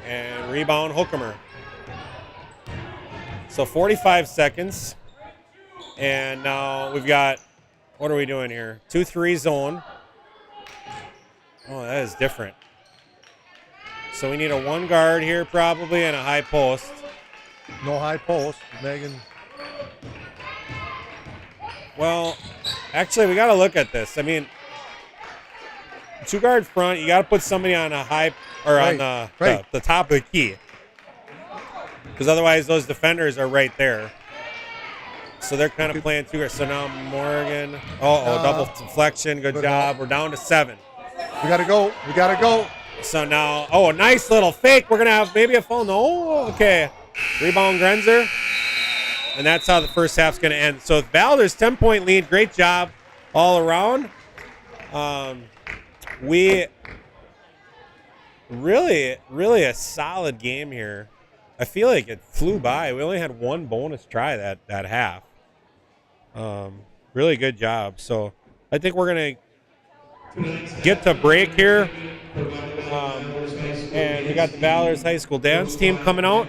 And rebound Hookemer. So 45 seconds. And now we've got, what are we doing here? 2-3 zone. Oh, that is different. So we need a 1 guard here probably and a high post. No high post. Megan. Well, actually, we got to look at this. I mean, 2-guard front, you got to put somebody on a high or on the top of the key. Because otherwise, those defenders are right there. So they're kind of playing 2-guard. So now Morgan. Double deflection. Good job. We're down to 7. We got to go. We got to go. So now, a nice little fake. We're going to have maybe a foul. No, okay. Rebound Grenzer. And that's how the first half's going to end. So Valders, 10-point lead. Great job all around. We really a solid game here. I feel like it flew by. We only had one bonus try that half. Really good job. So I think we're going to get to break here. And we got the Valders High School dance team coming out.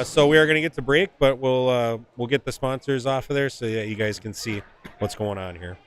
So we are going to get to break, but we'll get the sponsors off of there so that you guys can see what's going on here.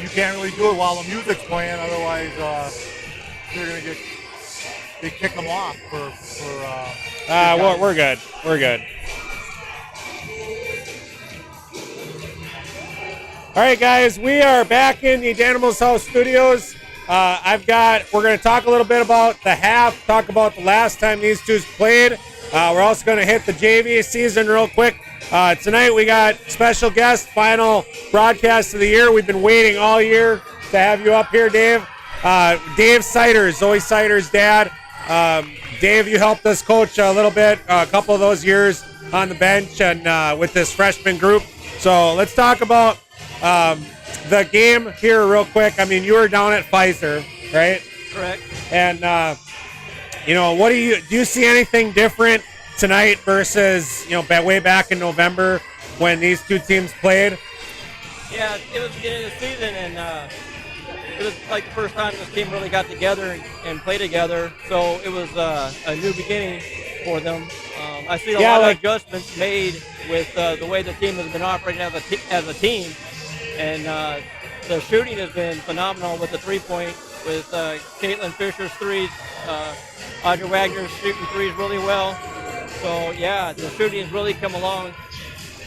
you can't really do it while the music's playing. Otherwise, they're gonna they kick them off for. Well, we're good. We're good. All right, guys, we are back in the Danimals House Studios. We're going to talk a little bit about the half, talk about the last time these two played. We're also going to hit the JV season real quick. Tonight we got special guest, final broadcast of the year. We've been waiting all year to have you up here, Dave. Dave Siders, Zoe Siders' dad. Dave, you helped us coach a little bit, a couple of those years on the bench and with this freshman group. So let's talk about the game here real quick. I mean, you were down at Pfizer, right? Correct. And, what do you see anything different tonight versus, way back in November when these two teams played? Yeah, it was the beginning of the season, and it was like the first time this team really got together and played together. So it was a new beginning for them. I see a lot of adjustments made with the way the team has been operating as a team. And the shooting has been phenomenal with the three-point, with Caitlin Fisher's threes. Audrey Wagner's shooting threes really well. So, yeah, the shooting has really come along.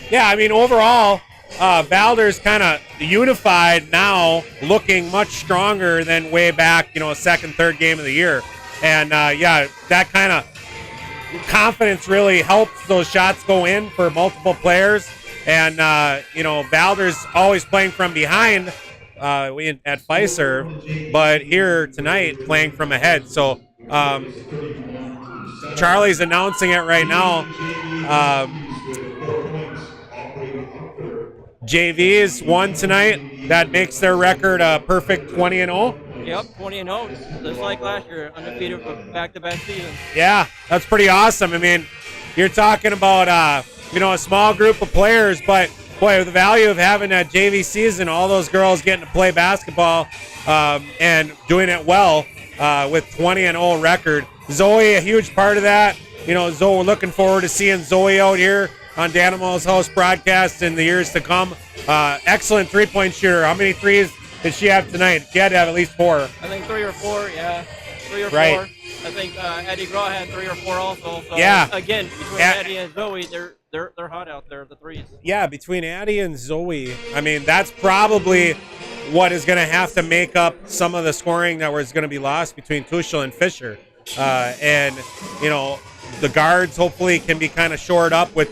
Yeah, I mean, overall, Valders kind of unified now, looking much stronger than way back, second, third game of the year. And, that kind of confidence really helps those shots go in for multiple players. And, Valders always playing from behind at Pfizer, but here tonight playing from ahead. So Charlie's announcing it right now. JV's won tonight. That makes their record a perfect 20-0. Yep, 20-0, just like last year, undefeated for back-to-back seasons. Yeah, that's pretty awesome. I mean, you're talking about a small group of players, but boy, the value of having that JV season, all those girls getting to play basketball and doing it well with 20-0 record. Zoe, a huge part of that. Zoe, we're looking forward to seeing Zoe out here on Danimals House broadcast in the years to come. Excellent three-point shooter. How many threes did she have tonight? She had to have at least 4. I think 3 or 4, yeah. 3 or 4. Right. I think Eddie Grall had 3 or 4 also. So yeah. Again, between Eddie and Zoe, they're hot out there, the threes. Yeah, between Addie and Zoe, I mean, that's probably what is going to have to make up some of the scoring that was going to be lost between Tuchel and Fisher. And the guards hopefully can be kind of shored up with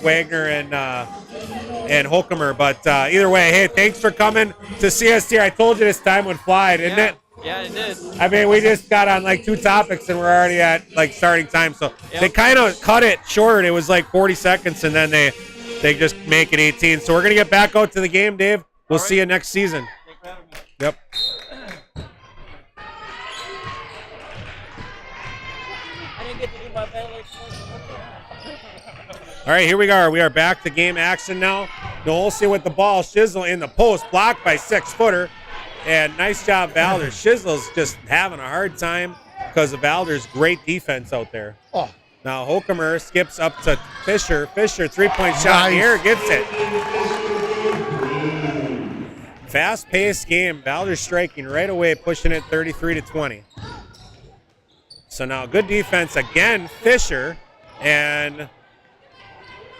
Wagner and Holcomer. But either way, hey, thanks for coming to see us here. I told you this time would fly, didn't it? Yeah, it did. I mean, we just got on like 2 topics and we're already at like starting time. So They kind of cut it short. It was like 40 seconds and then they just make it 18. So we're going to get back out to the game, Dave. We'll see you next season. Thanks for having me. Yep. I didn't get to do my benediction. All right, here we are. We are back to game action now. Noelsi with the ball. Shizzle in the post, blocked by 6-footer. And nice job, Valders. Shizzle's just having a hard time because of Valders' great defense out there. Oh. Now Holcomer skips up to Fisher. Fisher, three-point shot in the air, gets it. Fast-paced game. Valders striking right away, pushing it 33-20. So now good defense again, Fisher. And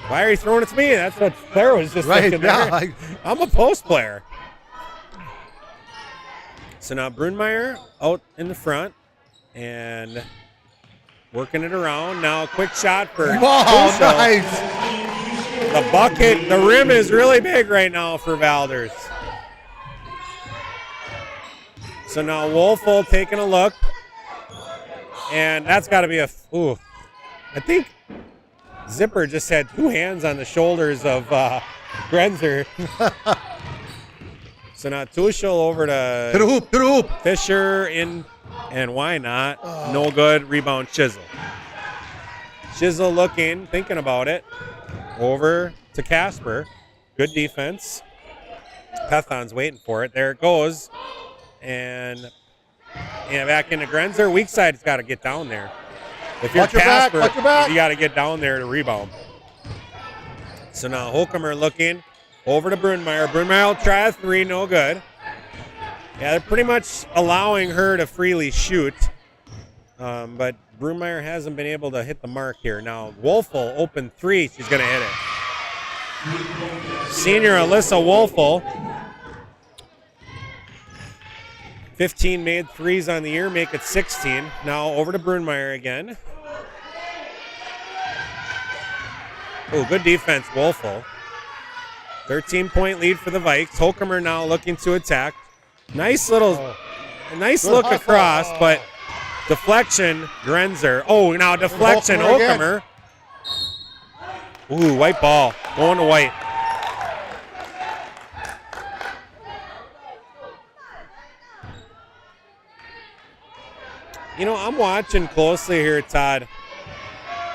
why are you throwing it to me? That's what Claire was just thinking there. I'm a post player. So now Brunmeyer out in the front and working it around. Now a quick shot for Tuchel. Nice. The bucket, the rim is really big right now for Valders. So now Wolfel taking a look. And that's got to be I think Zipper just had 2 hands on the shoulders of Grenzer. So now Tuchel over to the hoop. Fisher in, and why not? No good. Rebound Shizzle. Shizzle looking, thinking about it. Over to Casper. Good defense. Pethon's waiting for it. There it goes. And back into Grenzer. Weak side's got to get down there. If you're Casper, you got to get down there to rebound. So now Holcomer looking over to Brunmeyer. Brunmeyer will try a 3, no good. Yeah, they're pretty much allowing her to freely shoot. But Brunmeyer hasn't been able to hit the mark here. Now, Wolfel, open three. She's going to hit it. Senior Alyssa Wolfel. 15 made threes on the year, make it 16. Now over to Brunmeyer again. Oh, good defense, Wolfel. 13-point lead for the Vikes. Holcomer now looking to attack. Nice little, nice look across, but deflection, Grenzer. Oh, now deflection, Holcomer. Ooh, white ball, going to white. You know, I'm watching closely here, Todd.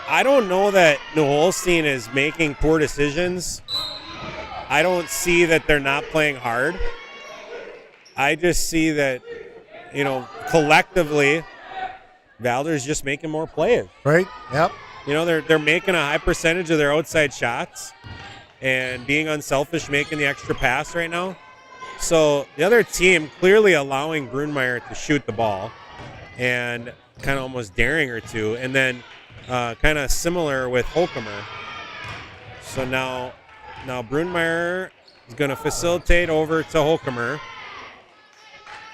I don't know that New Holstein is making poor decisions. I don't see that they're not playing hard. I just see that, you know, collectively, Valders just making more plays. Right, yep. You know, they're making a high percentage of their outside shots and being unselfish, making the extra pass right now. So the other team clearly allowing Brunmeyer to shoot the ball and kind of almost daring her to. And then kind of similar with Holcomer. So now Brunmeyer is going to facilitate over to Holcomer.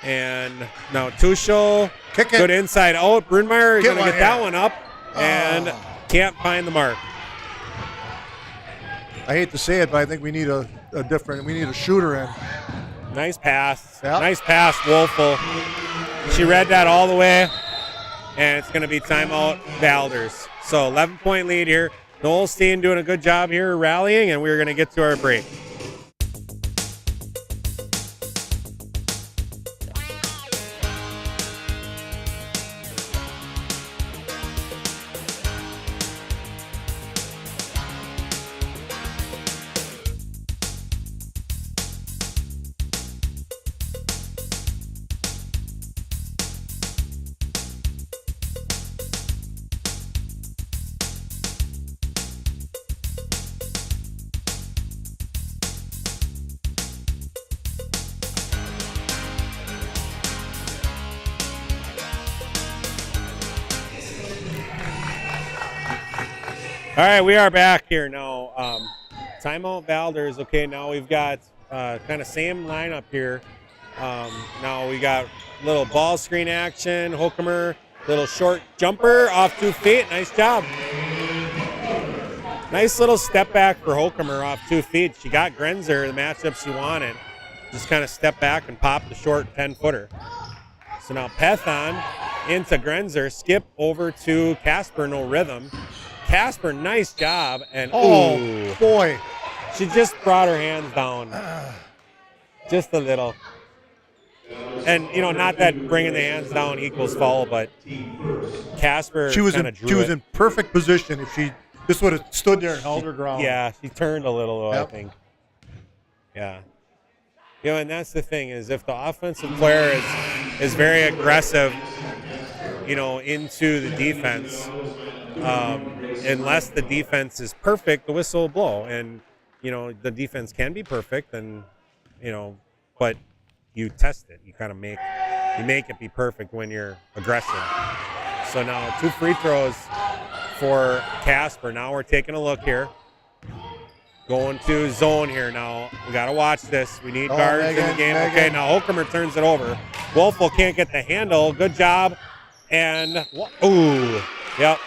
And now Tuchel, good inside out. Brunmeyer is going to get that one up and can't find the mark. I hate to say it, but I think we need a shooter in. Nice pass. Yep. Nice pass, Wolfel. She read that all the way, and it's going to be timeout Valders. So 11-point lead here. New Holstein doing a good job here rallying, and we're going to get to our break. All right, we are back here now. Timeout Valders. Okay, now we've got kind of same lineup here. Now we got little ball screen action. Holcomer, little short jumper off 2 feet. Nice job. Nice little step back for Holcomer off 2 feet. She got Grenzer, the matchup she wanted. Just kind of step back and pop the short 10-footer. So now Pethan into Grenzer. Skip over to Casper, no rhythm. Casper, nice job. And oh, boy. She just brought her hands down. Just a little. And, you know, not that bringing the hands down equals foul, but Casper kind of drew it. She was in perfect position. If she just would have stood there and held her ground. Yeah, she turned a little, though, yep. I think. Yeah. You know, and that's the thing is if the offensive player is very aggressive, you know, into the defense, unless the defense is perfect, the whistle will blow. And, you know, the defense can be perfect, and, you know, but you test it. You kind of make it be perfect when you're aggressive. So now 2 free throws for Casper. Now we're taking a look here. Going to zone here now. We got to watch this. We need guards in the game. Okay, now Holcomer turns it over. Wolfel can't get the handle. Good job. And, ooh, yep.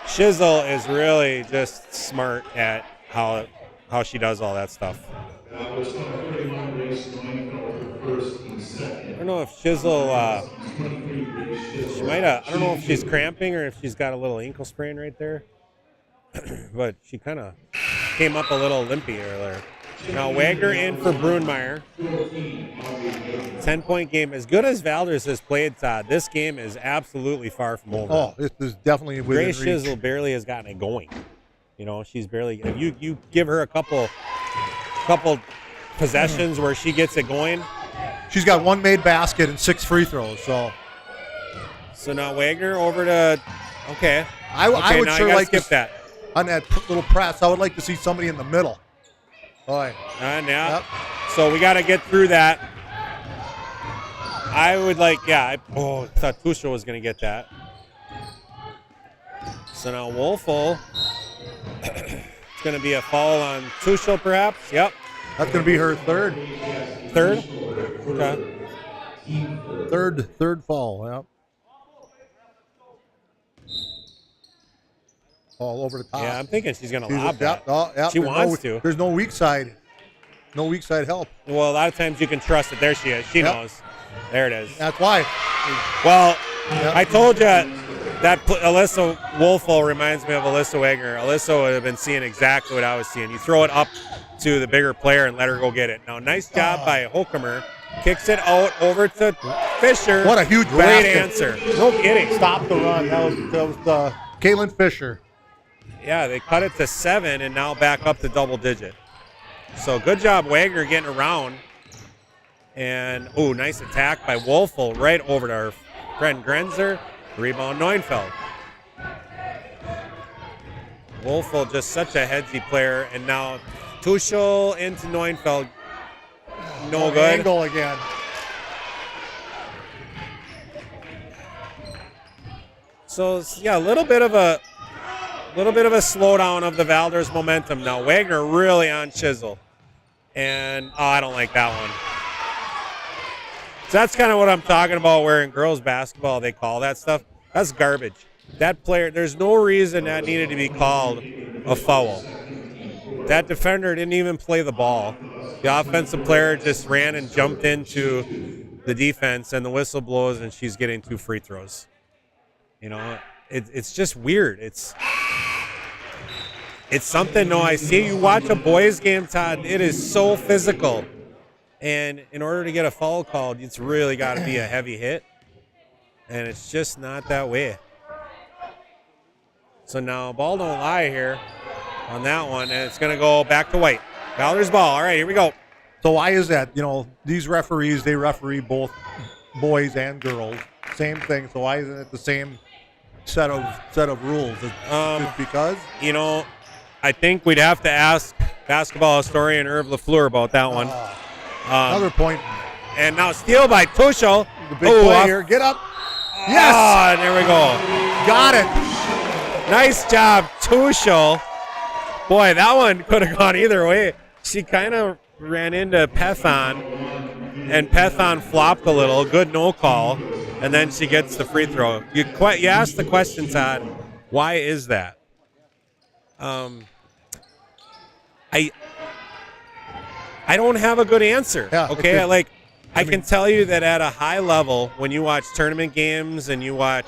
Shizzle is really just smart at how she does all that stuff. I don't know if Shizzle, she might have, I don't know if she's cramping or if she's got a little ankle sprain right there. But she kind of came up a little limpy earlier. Now Wagner in for Brunmeyer. 10-point game. As good as Valders has played, Todd, this game is absolutely far from over. Oh, this is definitely within reach. Grace Shizzle barely has gotten it going. You know, she's barely. If you give her a couple possessions where she gets it going. She's got 1 made basket and 6 free throws. So now Wagner over to. Okay. I would now sure you like skip to, that on that little press. I would like to see somebody in the middle. All right. Yeah. Yep. So we got to get through that. I would like, I thought Tuchel was going to get that. So now Wolfel, it's going to be a foul on Tuchel perhaps. Yep. That's going to be her third. Third? Okay. Third fall, yeah. All over the top. Yeah, I'm thinking she's going to lob that. Yep. She wants to. There's no weak side. No weak side help. Well, a lot of times you can trust it. There she is. She knows. There it is. That's why. Well, I told you that Alyssa Wolfel reminds me of Alyssa Wagner. Alyssa would have been seeing exactly what I was seeing. You throw it up to the bigger player and let her go get it. Now, nice job by Hokemer. Kicks it out over to Fisher. What a huge great basket. answer. No kidding. Stop the run. That was Caitlin Fisher. Yeah, they cut it to 7 and now back up to double digit. So good job, Wagner, getting around. And, nice attack by Wolfel right over to our friend Grenzer. Rebound, Neufeld. Wolfel, just such a headsy player. And now Tuchel into Neufeld. No good. Angle again. So, yeah, a little bit of a slowdown of the Valders momentum now. Wagner really on chisel. And, I don't like that one. So that's kind of what I'm talking about where in girls basketball they call that stuff. That's garbage. That player, there's no reason that needed to be called a foul. That defender didn't even play the ball. The offensive player just ran and jumped into the defense, and the whistle blows, and she's getting 2 free throws. You know, it's just weird. It's something, no, I see. You watch a boys game, Todd, it is so physical. And in order to get a foul called, it's really got to be a heavy hit. And it's just not that way. So now, ball don't lie here on that one, and it's going to go back to White. Valders ball. All right, here we go. So why is that? You know, these referees, they referee both boys and girls. Same thing. So why isn't it the same set of rules? Just because? You know, I think we'd have to ask basketball historian Irv LaFleur about that one. Another point. And now steal by Tuchel. The big play here. Get up. Yes. And there we go. Got it. Nice job, Tuchel. Boy, that one could have gone either way. She kind of ran into Pethon, and Pethon flopped a little. Good no call. And then she gets the free throw. You asked the question, Todd, why is that? I don't have a good answer. Yeah, okay, I can tell you that at a high level, when you watch tournament games and you watch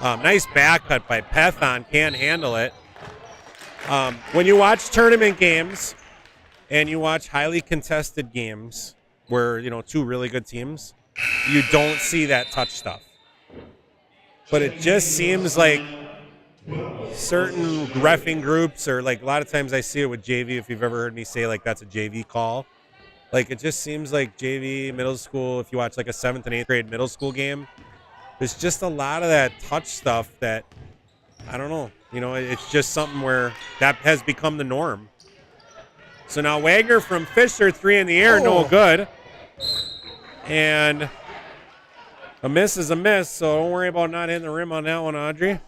nice back cut by Pethon, can't handle it. When you watch tournament games and you watch highly contested games where, 2 really good teams, you don't see that touch stuff. But it just seems like certain reffing groups, or like a lot of times I see it with JV, if you've ever heard me say that's a JV call. Like it just seems like JV middle school, if you watch like a 7th and 8th grade middle school game, there's just a lot of that touch stuff that, I don't know, it's just something where that has become the norm. So now Wagner from Fisher, 3 in the air, no good. And a miss is a miss, so don't worry about not hitting the rim on that one, Audrey.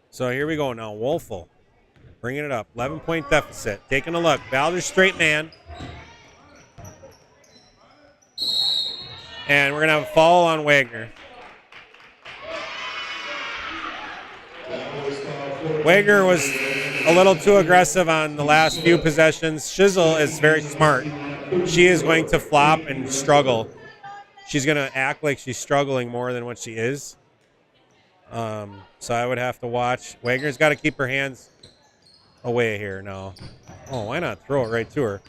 So here we go now, Wolfel. Bringing it up, 11-point deficit. Taking a look, Valders straight man. And we're going to have a foul on Wagner. Wagner was a little too aggressive on the last few possessions. Shizzle is very smart. She is going to flop and struggle. She's going to act like she's struggling more than what she is. So I would have to watch. Wagner's got to keep her hands away here now. Oh, why not throw it right to her?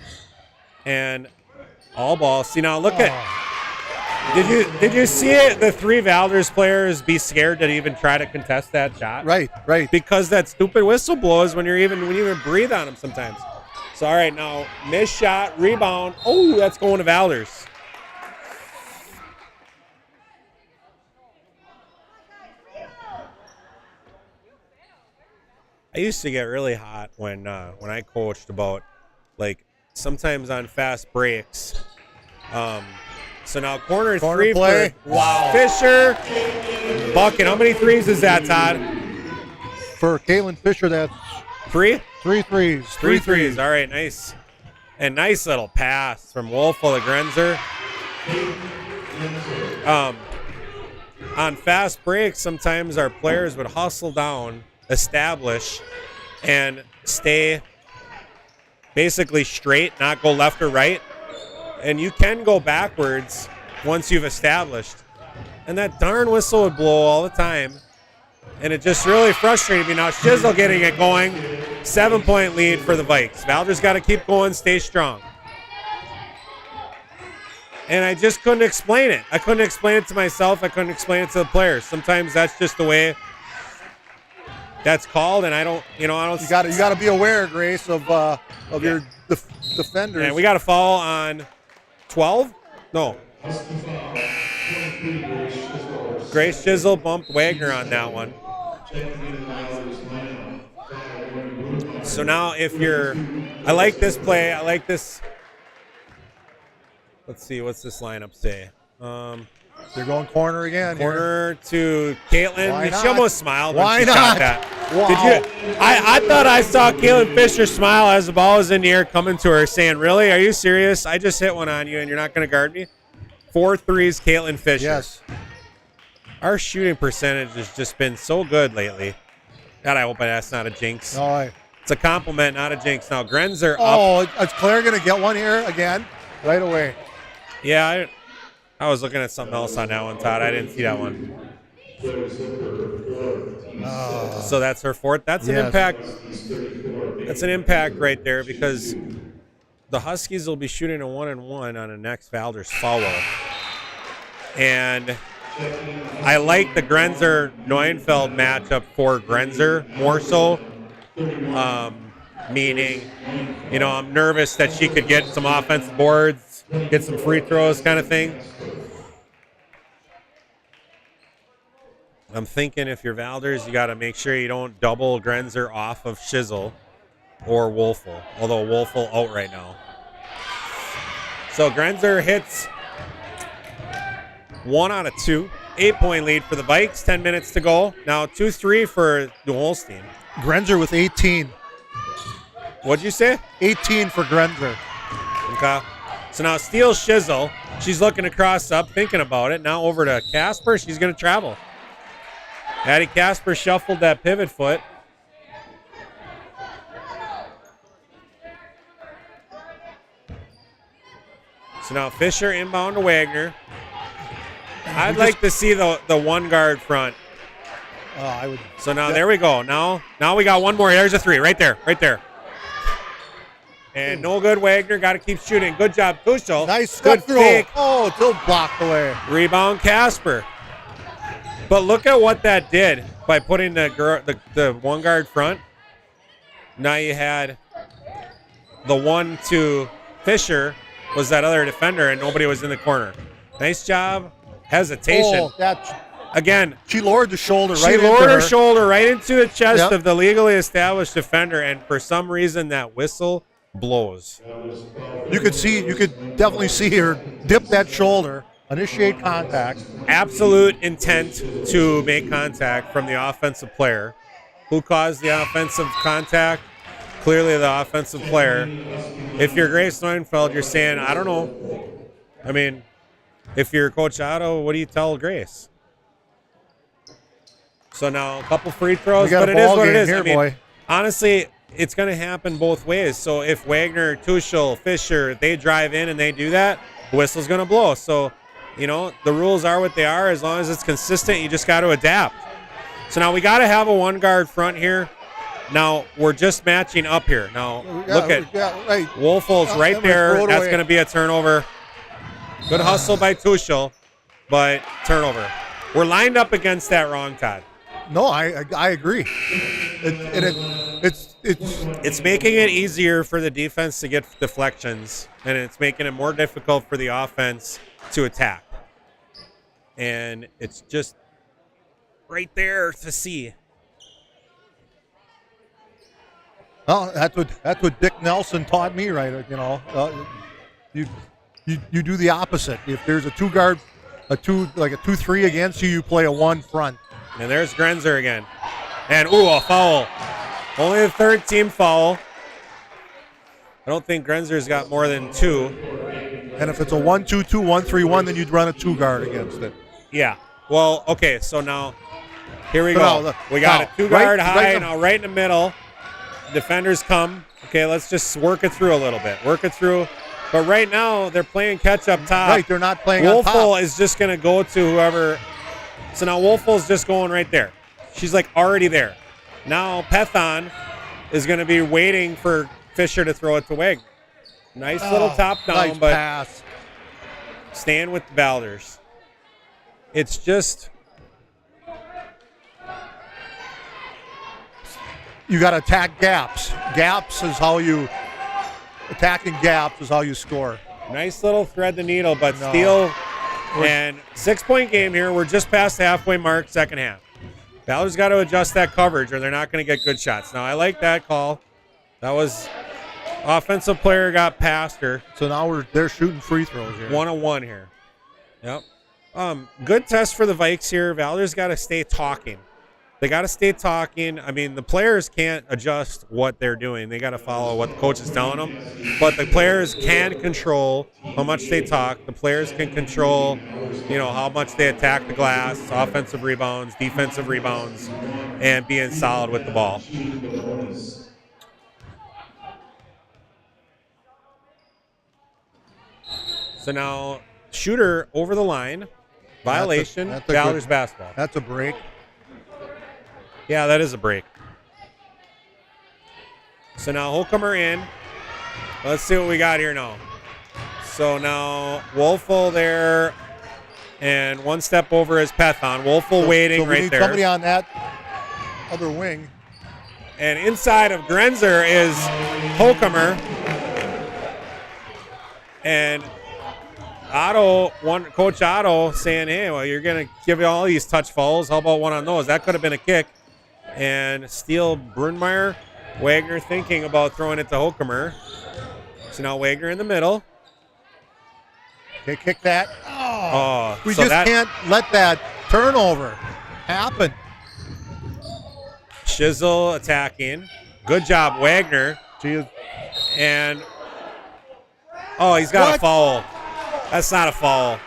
And all ball. See, now look at. Did you see it? The 3 Valders players be scared to even try to contest that shot. Right. Because that stupid whistle blows when you even breathe on them sometimes. So all right, now missed shot, rebound. Oh, that's going to Valders. I used to get really hot when I coached about, sometimes on fast breaks, So now corner Corner 3 play. for Wow. Fisher. Bucket. How many threes is that, Todd? For Caitlin Fisher, that's 3? 3 threes. Three threes. All right, nice. And nice little pass from Wolfel to Grenzer. On fast breaks, sometimes our players would hustle down, establish, and stay basically straight, not go left or right. And you can go backwards once you've established. And that darn whistle would blow all the time. And it just really frustrated me. Now Shizzle getting it going. 7-point lead for the Vikes. Valders got to keep going, stay strong. And I just couldn't explain it. I couldn't explain it to myself. I couldn't explain it to the players. Sometimes that's just the way that's called, and I don't. You got to be aware, Grace, of your defenders. And we got a foul on 12. No. Grace Shizzle bumped Wagner on that one. So now if you're, I like this play. I like this. Let's see, what's this lineup say? They're going corner again. Corner to Caitlin. Why She not? almost smiled when Why she not? shot that. Wow. Did you? I thought I saw Caitlin Fisher smile as the ball was in the air coming to her, saying, "Really? Are you serious? I just hit one on you, and you're not going to guard me?" 4 threes, Caitlin Fisher. Yes. Our shooting percentage has just been so good lately. God, I hope that's not a jinx. No, It's a compliment, not a jinx. Now Grenzer up. Oh, is Claire going to get one here again? Right away. Yeah, I was looking at something else on that one, Todd. I didn't see that one. So that's her 4th. That's an Yes. impact. That's an impact right there because the Huskies will be shooting a 1-and-1 on a next Valders follow. And I like the Grenzer-Neuenfeld matchup for Grenzer more so. Meaning, I'm nervous that she could get some offensive boards, get some free throws kind of thing. I'm thinking if you're Valders, you got to make sure you don't double Grenzer off of Shizzle or Wolfel, although Wolfel out right now. So Grenzer hits 1 out of 2. 8-point lead for the Vikes, 10 minutes to go. Now 2-3 for New Holstein. Grenzer with 18. What'd you say? 18 for Grenzer. Okay. So now Steele Shizzle. She's looking to cross up, thinking about it. Now over to Casper. She's going to travel. Addie Casper shuffled that pivot foot. So now Fisher inbound to Wagner. I'd like to see the one guard front. I would. So now there we go. Now we got one more. There's a 3 right there. And no good, Wagner. Got to keep shooting. Good job, Tuchel. Nice good step through. fake. Oh, still blocked away. Rebound, Casper. But look at what that did by putting the one guard front. Now you had the one to Fisher was that other defender, and nobody was in the corner. Nice job. Hesitation. Oh, Again, she lowered the shoulder she right lowered into her shoulder right into the chest Yep. of the legally established defender, and for some reason that whistle blows. You could definitely see her dip that shoulder, initiate contact. Absolute intent to make contact from the offensive player. Who caused the offensive contact? Clearly the offensive player. If you're Grace Neuenfeld, you're saying, I don't know. I mean, if you're Coach Otto, what do you tell Grace? So now a couple free throws, but it is what it is. Here, I mean, boy. honestly, it's going to happen both ways. So if Wagner, Tuchel, Fisher, they drive in and they do that, the whistle's going to blow. So, the rules are what they are. As long as it's consistent, you just got to adapt. So now we got to have a one guard front here. Now we're just matching up here. Now look at right. Wolfel's right there. throw it That's away. going to be a turnover. Good hustle by Tuchel, but turnover. We're lined up against that wrong, Todd. No, I agree. It's making it easier for the defense to get deflections, and it's making it more difficult for the offense to attack. And it's just right there to see. well, that's what Dick Nelson taught me, right? you do the opposite. If there's a 2-guard, like a 2-3 against you, you play a 1 front. And there's Grenzer again. And, a foul. Only the 3rd team foul. I don't think Grenzer's got more than 2. And if it's a 1-2-2, 1-3-1, then you'd run a 2-guard against it. Yeah. Well, okay, so now here we go. We got a 2-guard high, now right in the middle. Defenders come. Okay, let's just work it through a little bit. Work it through. But right now, they're playing catch up top. Right, they're not playing on top. Wolfel is just going to go to whoever. So now Wolfel's just going right there. She's like already there. Now Pethon is going to be waiting for Fisher to throw it to Wagner. Nice little top down, nice but pass. staying with the Valders. It's just. You got to attack gaps. Attacking gaps is how you score. Nice little thread the needle, but Steele and 6-point game here. We're just past the halfway mark, second half. Valders got to adjust that coverage or they're not going to get good shots. Now, I like that call. That was offensive player got past her. So now they're shooting free throws here. 1-on-1 here. Yep. Good test for the Vikes here. Valders got to stay talking. They got to stay talking. I mean, the players can't adjust what they're doing. They got to follow what the coach is telling them. But the players can control how much they talk. The players can control, how much they attack the glass, offensive rebounds, defensive rebounds, and being solid with the ball. So now, shooter over the line. Violation, that's a Valders basketball. That's a break. Yeah, that is a break. So now Holcomer in. Let's see what we got here now. So now Wolfel there, and one step over is Pethon. Wolfel waiting so we right need there. Somebody on that other wing. And inside of Grenzer is Holcomer. And Coach Otto saying, hey, well, you're going to give you all these touch fouls. How about one on those? That could have been a kick. And Steele Brunmeyer, Wagner thinking about throwing it to Holcomer. So now Wagner in the middle. Okay, kick that. We so just can't let that turnover happen. Shizzle attacking. Good job, Wagner. And, he's got a foul. That's not a foul.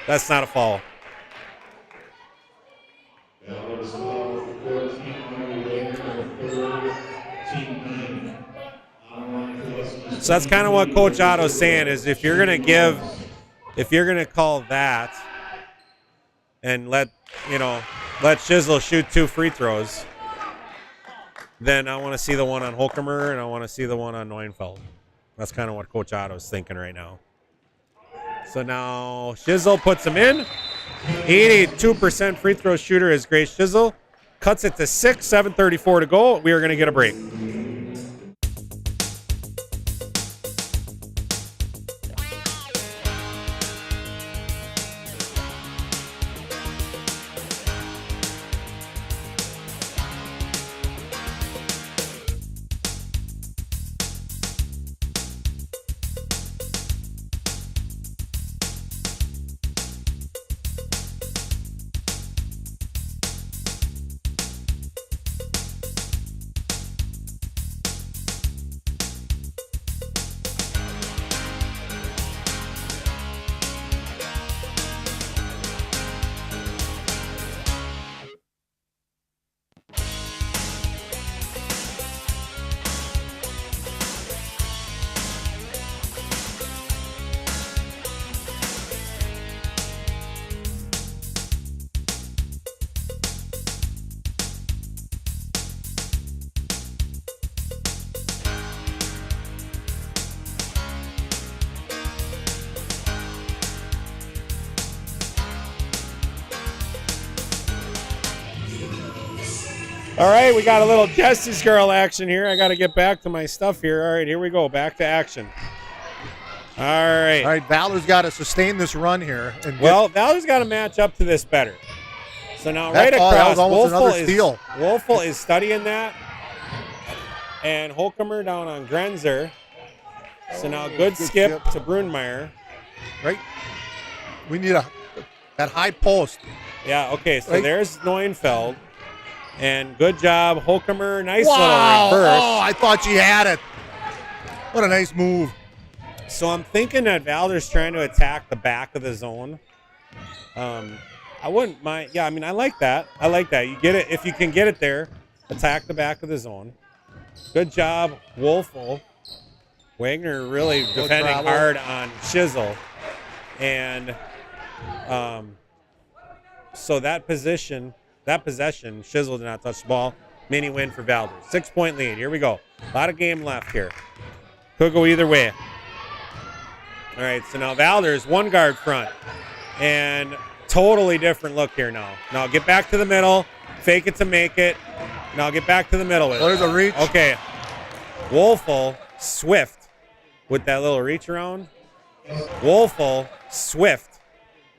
That's not a foul. So that's kind of what Coach Otto's saying is if you're going to call that and let Shizzle shoot 2 free throws, then I want to see the one on Holcomer and I want to see the one on Neufeld. That's kind of what Coach Otto's thinking right now. So now Shizzle puts him in. 82% free throw shooter is Grace Shizzle. Cuts it to 6, 7:34 to go. We are going to get a break. All right, we got a little Jesse's Girl action here. I got to get back to my stuff here. All right, here we go. Back to action. All right. All right, Valders got to sustain this run here. Valders got to match up to this better. So now right across, Wolfel is studying that. And Holcomer down on Grenzer. So now good skip to Brunmeyer. right? We need that high post. Yeah, okay, so Right. there's Neuenfeld. And good job, Holcomer. Nice Wow. little reverse. Oh, I thought she had it. What a nice move. So I'm thinking that Valders trying to attack the back of the zone. I wouldn't mind. Yeah, I mean, I like that. I like that. You get it. If you can get it there, attack the back of the zone. Good job, Wolfel. Wagner really defending travel. hard on Shizzle. And so that possession, Shizzle did not touch the ball. Mini win for Valders. 6-point lead. Here we go. A lot of game left here. Could go either way. All right, so now Valders, one guard front. And totally different look here now. Now get back to the middle. Fake it to make it. Now get back to the middle with it. There's a reach. Okay. Wolfel, Swift with that little reach around. Wolfel, Swift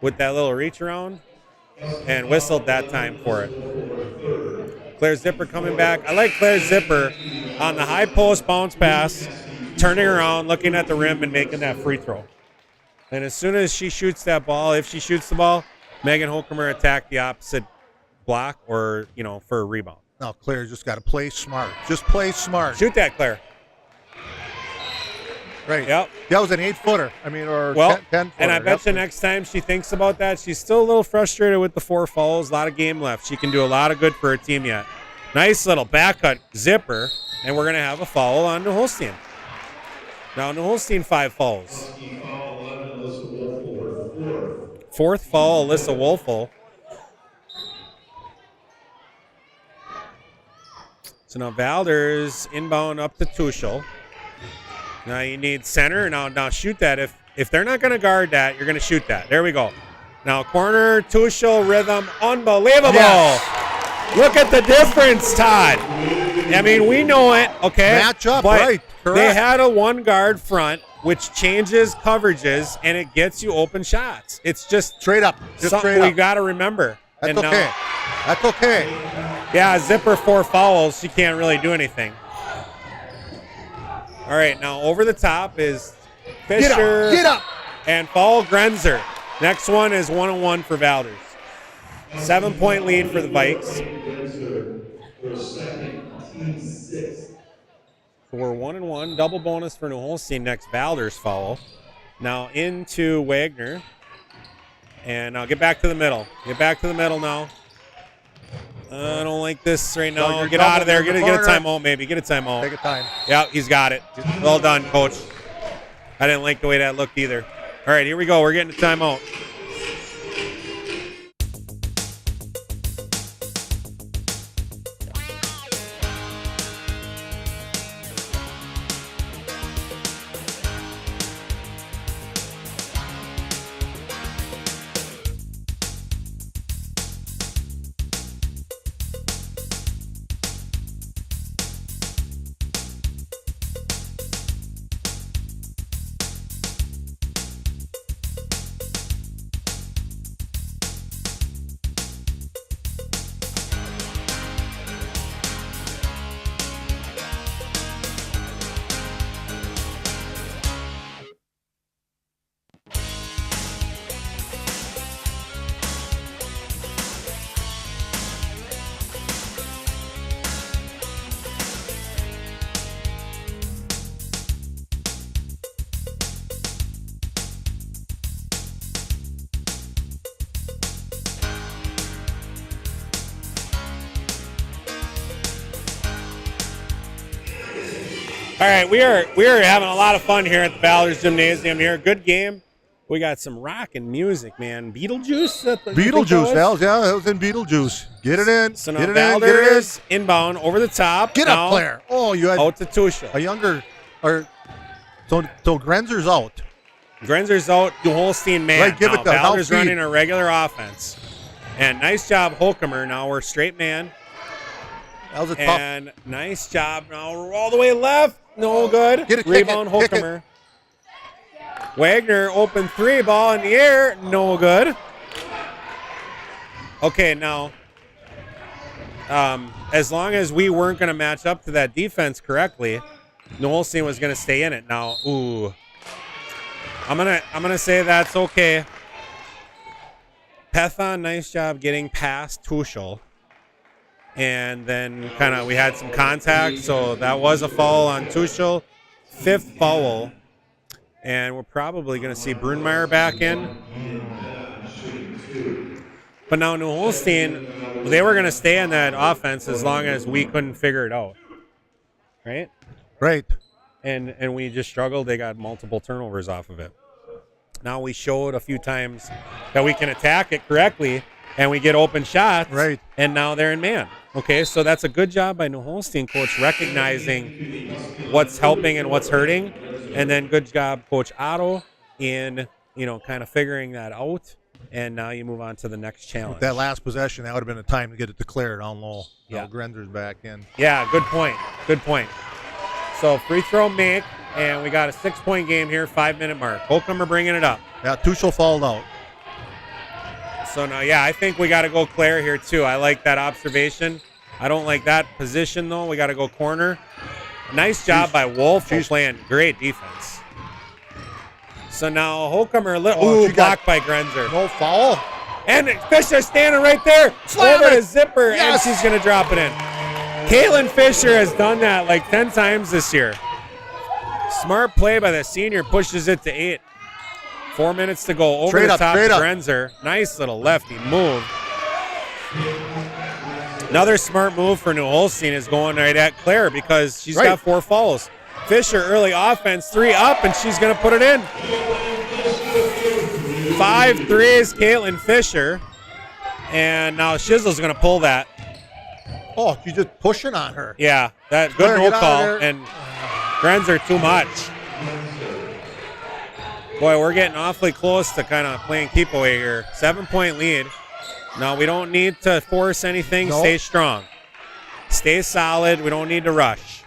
with that little reach around. And whistled that time for it. Claire Zipper coming back. I like Claire Zipper on the high post bounce pass, turning around, looking at the rim, and making that free throw. And as soon as she shoots that ball, if she shoots the ball, Megan Holcomer attack the opposite block or, for a rebound. Now, Claire just got to play smart. Just play smart. Shoot that, Claire. Right. Yep. That was an 8-footer. I mean, or Well, 10-footer. and I bet you next time she thinks about that, she's still a little frustrated with the 4 fouls. A lot of game left. She can do a lot of good for her team yet. Nice little back cut Zipper, and we're going to have a foul on New Holstein. Now, New Holstein 5 fouls. Fourth foul, Alyssa Wolfel. So now Valders inbound up to Tuchel. Now you need center. Now shoot that. If they're not going to guard that, you're going to shoot that. There we go. Now corner, Tuchel, rhythm, unbelievable. Yes. Look at the difference, Todd. I mean, we know it, okay? Match up, but right. Correct. They had a one guard front, which changes coverages, and it gets you open shots. It's just Straight up. Just something straight we up. got to remember. That's And now- okay. That's okay. yeah, Zipper 4 fouls. She can't really do anything. All right, now over the top is Fisher. Get up. And foul Grenzer. Next one is 1-1 for Valders. 7-point lead for the Vikes. So we're 1-1. Double bonus for New Holstein. Next Valders foul. Now into Wagner. And now get back to the middle. Get back to the middle now. I don't like this right now. Duggar Get out of there. double Get in a the corner. timeout, maybe. Get a timeout. Take a time. Yeah, he's got it. Well done, Coach. I didn't like the way that looked either. All right, here we go. We're getting a timeout. All right, we are having a lot of fun here at the Valders Gymnasium here. Good game. We got some rockin' music, man. Beetlejuice? Beetlejuice. That was in Beetlejuice. Get it in. So now get it in. Get it in. Valders inbound over the top. Get now up, Claire. Oh, you had out to Tuchel. a younger, so Grenzer's out. Grenzer's out. New Holstein man. Right, give now it to Valders South Feed. running a regular offense. And nice job, Holcomer. Now we're straight man. That was a tough. And nice job. Now we're all the way left. No good. Get it, kick Rebound, it, kick it. Holcomer. Wagner, open 3, ball in the air. No good. Okay, now, as long as we weren't going to match up to that defense correctly, New Holstein was going to stay in it. Now, ooh. I'm gonna say that's okay. Pethan, nice job getting past Tuchel. And then we had some contact, so that was a foul on Tuchel. 5th foul. And we're probably going to see Brunmeyer back in. But now New Holstein, they were going to stay in that offense as long as we couldn't figure it out. Right? Right. And we just struggled. They got multiple turnovers off of it. Now we showed a few times that we can attack it correctly, and we get open shots. Right. And now they're in man. Okay, so that's a good job by New Holstein, coach, recognizing what's helping and what's hurting. And then good job, Coach Otto, in, kind of figuring that out. And now you move on to the next challenge. That last possession, that would have been the time to get it declared on low. Yeah. Now Grender's back in. Yeah, good point. Good point. So free throw make, and we got a 6-point game here, 5-minute mark. Holcomb are bringing it up. Yeah, Tuchel fouled out. So now, I think we got to go Claire here too. I like that observation. I don't like that position though. We got to go corner. Nice job by Wolf playing great defense. So now Holcomb are blocked by Grenzer. No foul. And Fisher standing right there. Slam over it. to Zipper, Yes. and she's going to drop it in. Caitlin Fisher has done that like 10 times this year. Smart play by the senior, pushes it to 8. 4 minutes to go. Over the top to Grenzer. Nice little lefty move. Another smart move for New Holstein is going right at Claire because she's got 4 fouls. Fisher, early offense, 3 up, and she's going to put it in. 5 threes, Caitlin Fisher. And now Shizzle's going to pull that. Oh, she's just pushing on her. Yeah, that good Claire, no call. And Grenzer too much. Boy, we're getting awfully close to kind of playing keep away here. 7-point lead. No, we don't need to force anything. Nope. Stay strong. Stay solid. We don't need to rush.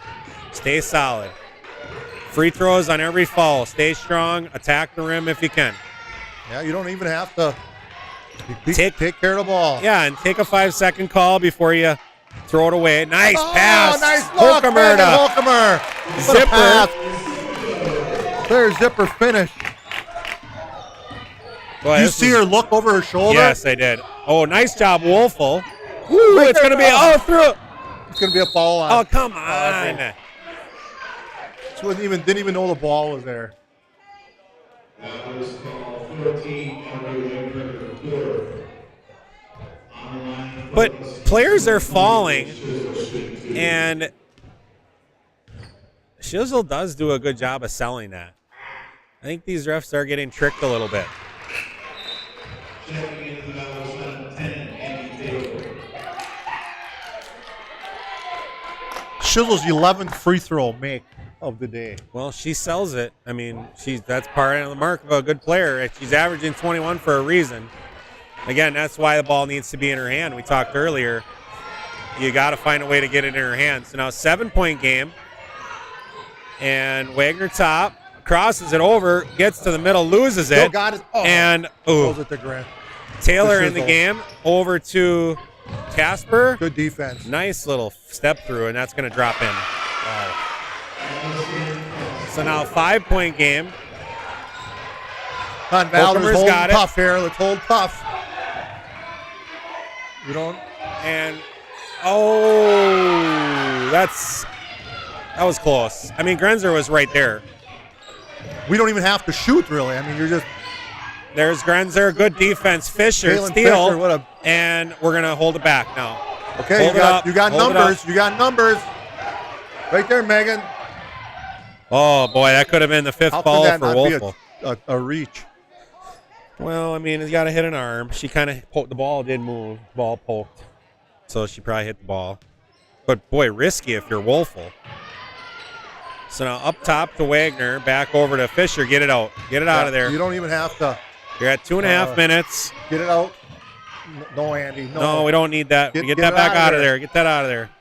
Stay solid. Free throws on every foul. Stay strong. Attack the rim if you can. Yeah, you don't even have to take care of the ball. Yeah, and take a 5-second call before you throw it away. Nice pass. Nice look. Holcomer. Zipper. There's Zipper finish. Boy, you see her look over her shoulder? Yes, I did. Oh, nice job, Wolfel. Ooh, it's going to be through. It's going to be a foul on. Oh, come on. She didn't even know the ball was there. But players are falling, and Shizzle does do a good job of selling that. I think these refs are getting tricked a little bit. Shizzle's 11th free throw make of the day. Well, she sells it. I mean, that's part of the mark of a good player. She's averaging 21 for a reason. Again, that's why the ball needs to be in her hand. We talked earlier. You got to find a way to get it in her hand. So now 7-point game. And Wagner top, crosses it over, gets to the middle, loses it. Still got it. Oh. And Throws it to Grant. Taylor in the game, over to Casper. Good defense. Nice little step through, and that's going to drop in. Wow. So now 5-point game. Come on, Valders holding got it. tough here. Let's hold tough. You don't. And that was close. I mean, Grenzer was right there. We don't even have to shoot, really. I mean, you're just. There's Grenzer, good defense. Fisher, Caitlin steal, Fisher, and we're going to hold it back now. Okay, you got numbers. You got numbers. Right there, Megan. Oh, boy, that could have been the 5th ball for Wolfel. A reach. Well, I mean, it's got to hit an arm. She kind of poked. The ball did move. The ball poked. So she probably hit the ball. But, boy, risky if you're Wolfel. So now up top to Wagner, back over to Fisher. Get it out. Get it out of there. You don't even have to. You're at 2.5 minutes. Get it out. No, Andy. No, we don't need that. Get that back out of there. Get that out of there.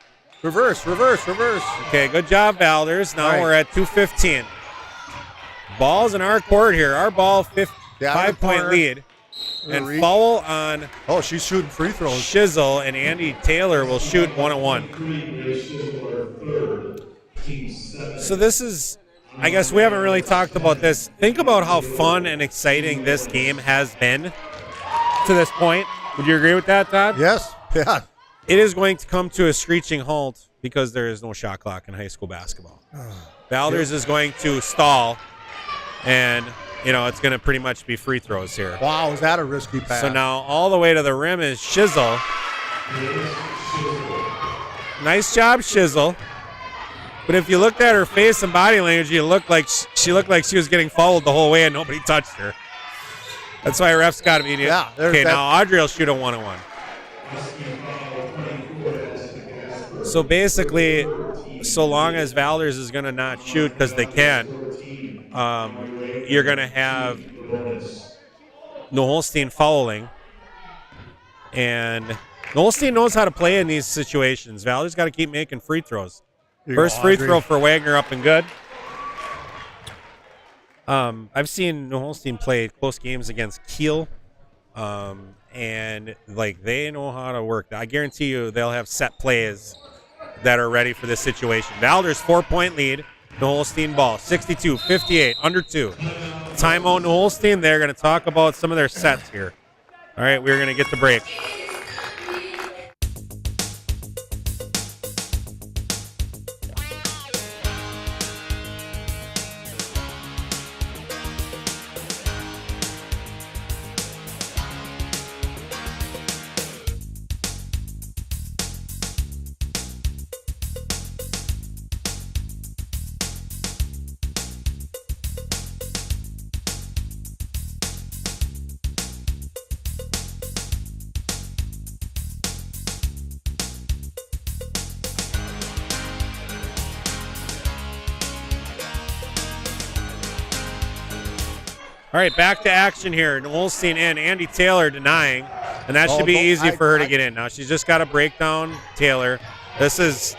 Reverse. Okay, good job, Valders. Now we're at 2:15. Ball's in our court here. Our ball, 5-point lead. And foul on. Oh, she's shooting free throws. Shizzle, and Andy Taylor will shoot 1-on-1. So this is I guess we haven't really talked about this. Think about how fun and exciting this game has been to this point. Would you agree with that, Todd? Yes. Yeah. It is going to come to a screeching halt because there is no shot clock in high school basketball. Valders is going to stall, and, it's going to pretty much be free throws here. Wow, is that a risky pass? So now all the way to the rim is Shizzle. Nice job, Shizzle. But if you looked at her face and body language, she looked like she was getting fouled the whole way and nobody touched her. That's why refs got to be. Yeah. Okay, now Audrey will shoot a 1-on-1. So basically, so long as Valders is going to not shoot because they can, you're going to have New Holstein fouling. And New Holstein knows how to play in these situations. Valders got to keep making free throws. First free throw for Wagner up and good. I've seen New Holstein play close games against Kiel, and they know how to work. I guarantee you they'll have set plays that are ready for this situation. Valders 4-point lead. New Holstein ball 62-58 under 2. Timeout New Holstein. They're going to talk about some of their sets here. All right, we're going to get the break. All right, back to action here. New Holstein in. Andy Taylor denying, and that should be easy for her to get in. Now she's just got to break down Taylor. This is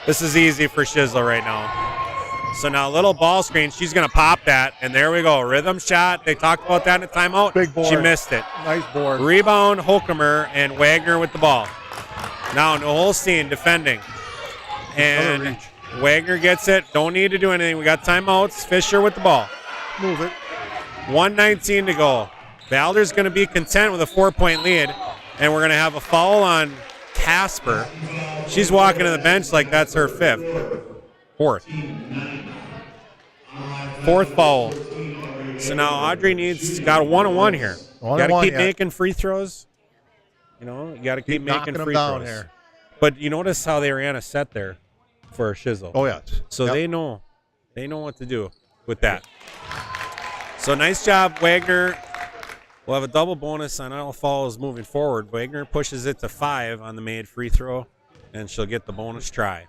easy for Shizzle right now. So now little ball screen. She's going to pop that, and there we go. Rhythm shot. They talked about that in the timeout. Big board. She missed it. Nice board. Rebound, Holcomer, and Wagner with the ball. Now New Holstein defending. And Wagner gets it. Don't need to do anything. We got timeouts. Fisher with the ball. Move it. 1:19 to go. Valders going to be content with a 4-point lead, and we're going to have a foul on Casper. She's walking to the bench like that's her fourth foul. So now Audrey got a 1-on-1 here. You got to keep making free throws. You got to keep making free throws. Here. But you notice how they ran a set there for Shizzle. Oh yes. So they know what to do with that. So nice job, Wagner. We'll have a double bonus on all fouls moving forward. Wagner pushes it to 5 on the made free throw, and she'll get the bonus try.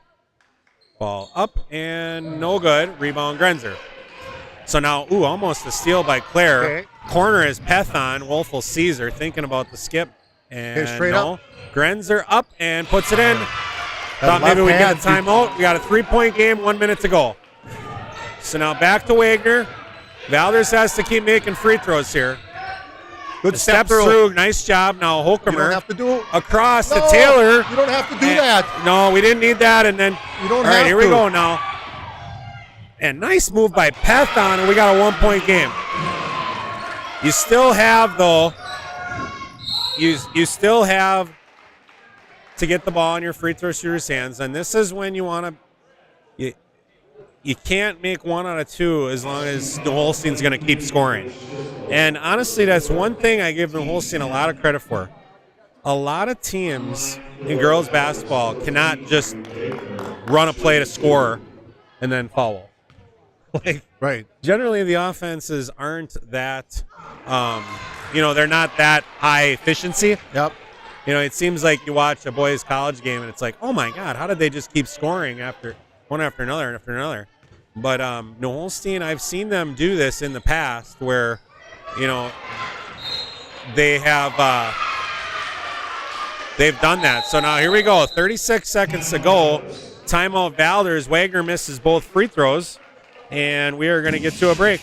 Ball up and no good. Rebound Grenzer. So now, almost a steal by Claire. Okay. Corner is Pethon. Wolfel sees her, thinking about the skip. And straight no. up. Grenzer up and puts it in. Thought maybe we'd get a timeout. We got a 3-point game, 1 minute to go. So now back to Wagner. Valders has to keep making free throws here. Good step through. Nice job. Now Holcomer. You don't have to do it. Across to Taylor. You don't have to do that. No, we didn't need that. And then, you don't all have right, here we go now. And nice move by Pethon, and we got a 1-point game. You still have, though, you still have to get the ball in your free throw shooter's hands, and this is when you want to. You can't make 1 out of 2 as long as New Holstein's going to keep scoring. And honestly, that's one thing I give New Holstein a lot of credit for. A lot of teams in girls basketball cannot just run a play to score and then foul. Right. Generally, the offenses aren't that, they're not that high efficiency. Yep. It seems like you watch a boys' college game and it's like, oh my God, how did they just keep scoring one after another and after another? But New Holstein, I've seen them do this in the past where, they have they've done that. So now here we go, 36 seconds to go. Timeout Valders. Wagner misses both free throws, and we are going to get to a break.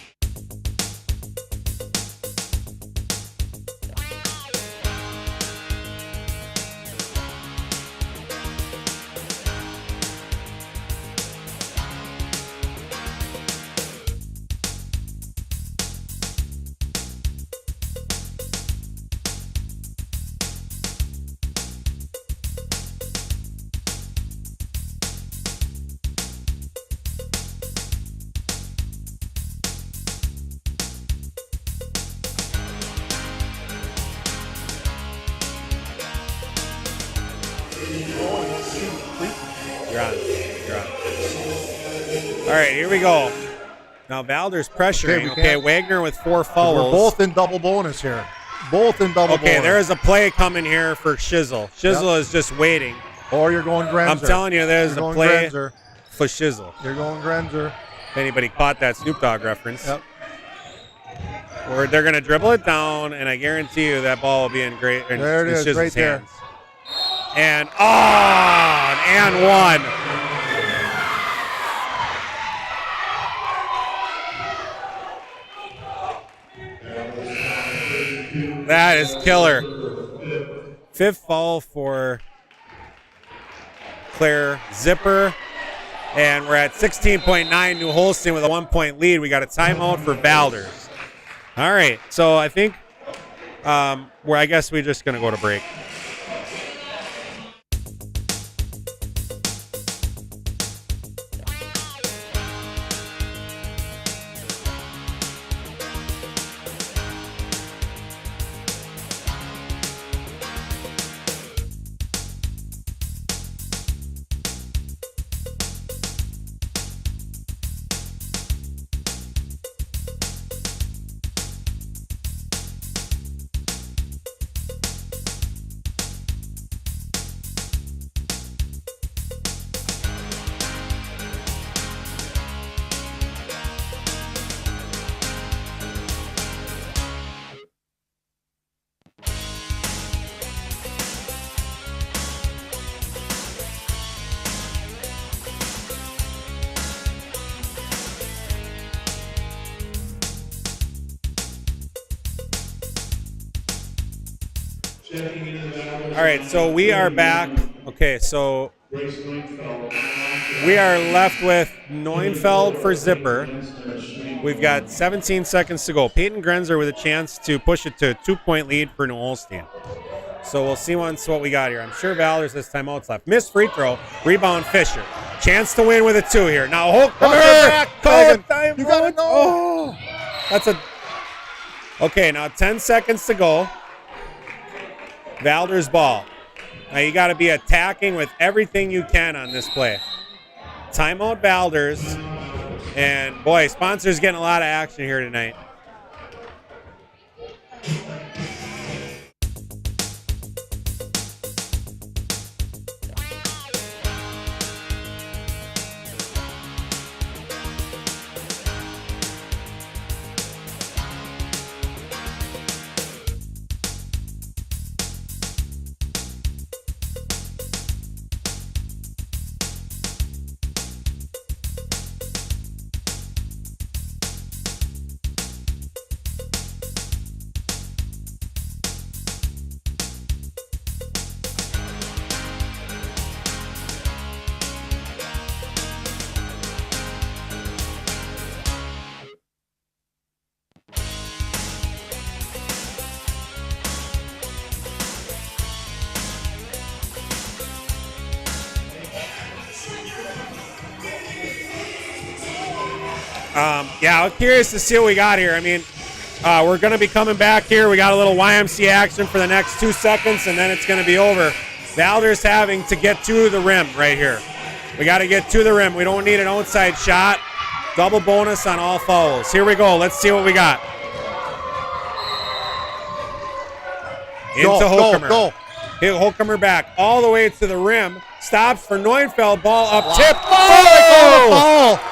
All right, here we go. Now Valders pressuring. Okay, Wagner with 4 fouls. We're both in double bonus here. Both in double bonus. Okay, there is a play coming here for Shizzle. Shizzle is just waiting. Or you're going Grenzer. I'm telling you, there's a play Grenzer. for Shizzle. You're going Grenzer. If anybody caught that Snoop Dogg reference. Yep. Or they're going to dribble it down, and I guarantee you that ball will be in There it is, Shizzle's right there. hands. And, and one. That is killer. 5th foul for Claire Zipper. And we're at 16.9, New Holstein with a 1-point lead. We got a timeout for Valders. All right, so I think I guess we're just going to go to break. All right, so we are back. Okay, so we are left with Neufeld for Zipper. We've got 17 seconds to go. Peyton Grenzer with a chance to push it to a 2-point lead for New Holstein. So we'll see what we got here. I'm sure Valders has timeouts left. Missed free throw. Rebound Fisher. Chance to win with a 2 here. Now Holker. Call it time. You got to know. Oh, that's a. Okay, now 10 seconds to go. Valders ball. Now you got to be attacking with everything you can on this play. Timeout Valders. And boy, sponsors getting a lot of action here tonight. Yeah, I'm curious to see what we got here. I mean, we're going to be coming back here. We got a little YMC action for the next 2 seconds, and then it's going to be over. Valders having to get to the rim right here. We got to get to the rim. We don't need an outside shot. Double bonus on all fouls. Here we go. Let's see what we got. Into Holcomer. Go. Hit Holcomer back all the way to the rim. Stops for Neufeld. Ball up. Tip. Oh!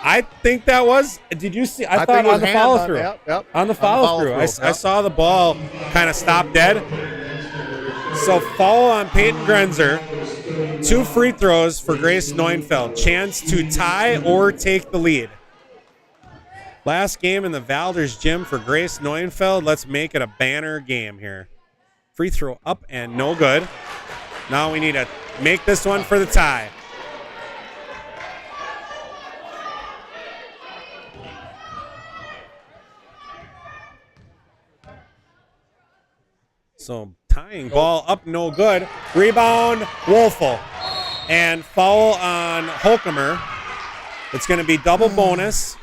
I think that was. Did you see? I thought on the follow through. Yep. On the follow through. I saw the ball kind of stop dead. So foul on Peyton Grenzer. 2 free throws for Grace Neufeld. Chance to tie or take the lead. Last game in the Valders gym for Grace Neufeld. Let's make it a banner game here. Free throw up and no good. Now we need to make this one for the tie. So tying ball up, no good. Rebound, Wolfel. And foul on Holcomer. It's going to be double bonus.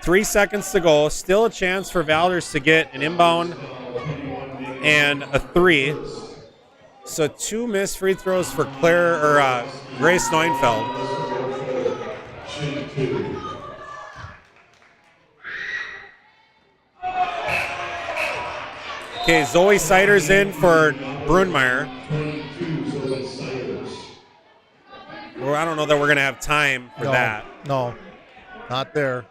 3 seconds to go. Still a chance for Valders to get an inbound and a 3. So 2 missed free throws for Grace Neufeld. Okay, Zoe Siders in for Brunmeyer. Well, I don't know that we're going to have time for that. No, not there.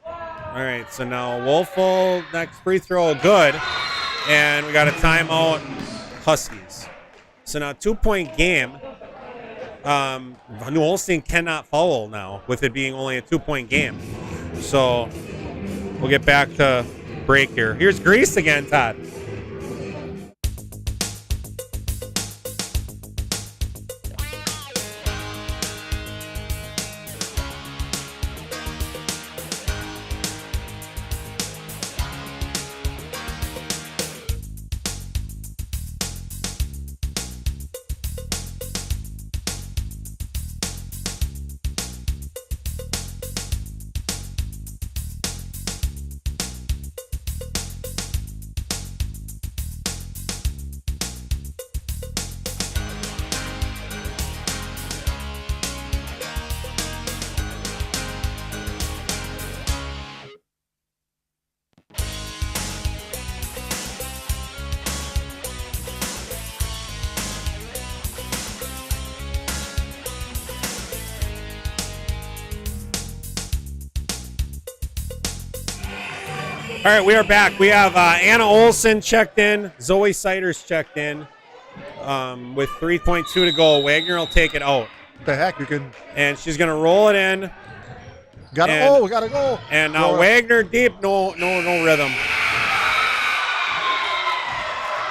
All right, so now Wolfel, next free throw, good. And we got a timeout, Huskies. So now 2-point game. New Holstein cannot foul now with it being only a 2-point game. So we'll get back to break here. Here's Grease again, Todd. All right, we are back. We have Anna Olson checked in. Zoe Siders checked in with 3.2 to go. Wagner will take it out. What the heck? You can. And she's going to roll it in. We gotta go. And now Wagner deep, no rhythm.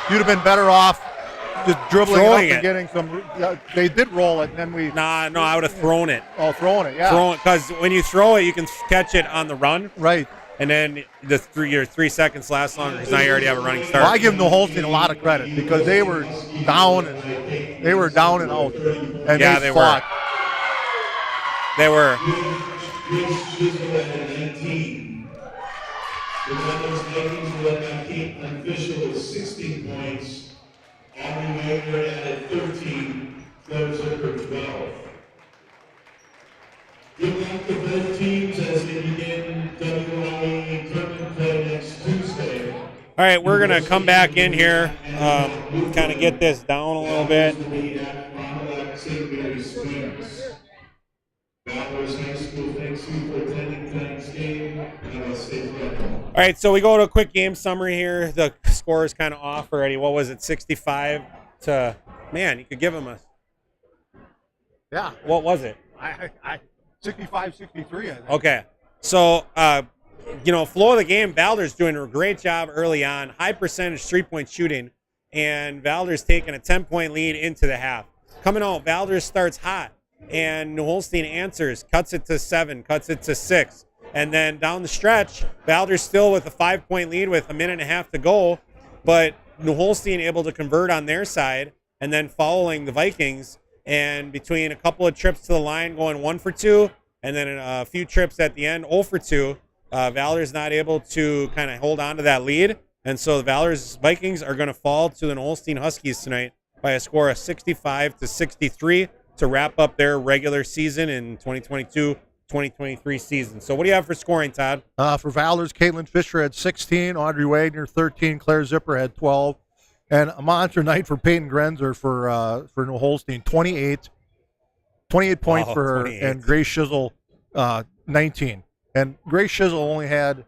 You'd have been better off just dribbling Throwing it up and getting some. They did roll it, and then we. No, I would have thrown it. Oh, throwing it, yeah. Because when you throw it, you can catch it on the run. Right. And then your 3 seconds last longer because now you already have a running start. Well, I give New Holstein a lot of credit because they were down and out, and they fought. They were. The Valders Vikings led by Kate Unofficial with 16 points. Aubrey Wagner added 13. Claire Zucker 12. Good luck to both teams as they begin WLE tournament play next Tuesday. All right, we're going to come back in here, kind of get this down a little bit. Valders High School, thanks you for attending tonight's game. Have a safe ride. All right, so we go to a quick game summary here. The score is kind of off already. What was it, 65 to – man, you could give them a – Yeah. What was it? 65, 63, I think. Okay. So, flow of the game, Valders doing a great job early on. High percentage 3-point shooting, and Valders taking a 10-point lead into the half. Coming out, Valders starts hot, and New Holstein answers, cuts it to 7, cuts it to 6. And then down the stretch, Valders still with a 5-point lead with a minute and a half to go, but New Holstein able to convert on their side, and then following the Vikings. And between a couple of trips to the line going 1 for 2, and then a few trips at the end 0 for 2, Valders not able to kind of hold on to that lead. And so the Valders Vikings are going to fall to the Holstein Huskies tonight by a score of 65 to 63 to wrap up their regular season in 2022-2023 season. So what do you have for scoring, Todd? For Valders, Caitlin Fisher had 16, Audrey Wagner 13, Claire Zipper had 12. And a monster night for Peyton Grenzer for New Holstein, 28 points for her, 28. and Grace Shizzle 19. And Grace Shizzle only had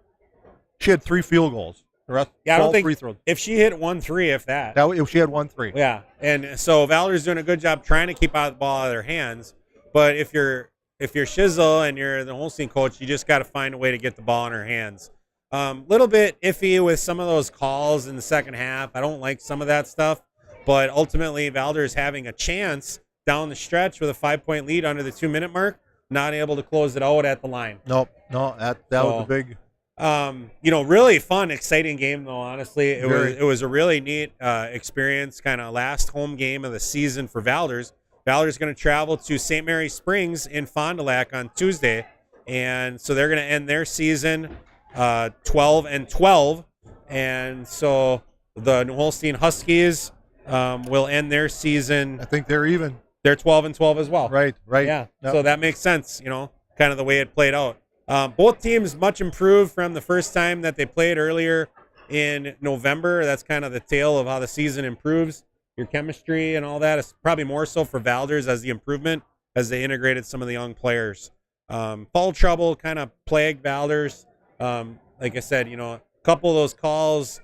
3 field goals. The rest, I don't think free throws. If she hit 1-3, if that. She had 1-3. Yeah, and so Valders doing a good job trying to keep the ball out of their hands. But if you're Shizzle and you're the Holstein coach, you just got to find a way to get the ball in her hands. Little bit iffy with some of those calls in the second half. I don't like some of that stuff, but ultimately Valders having a chance down the stretch with a 5-point lead under the 2-minute mark, not able to close it out at the line. No, that was a big. Really fun, exciting game though. Honestly, it was a really neat experience. Kind of last home game of the season for Valders. Valders going to travel to St. Mary Springs in Fond du Lac on Tuesday, and so they're going to end their season 12-12, and so the New Holstein Huskies will end their season. I think they're even. They're 12-12 as well. Right. Yeah. Yep. So that makes sense, kind of the way it played out. Both teams much improved from the first time that they played earlier in November. That's kind of the tale of how the season improves. Your chemistry and all that is probably more so for Valders as the improvement as they integrated some of the young players. Foul trouble kind of plagued Valders. Like I said, a couple of those calls,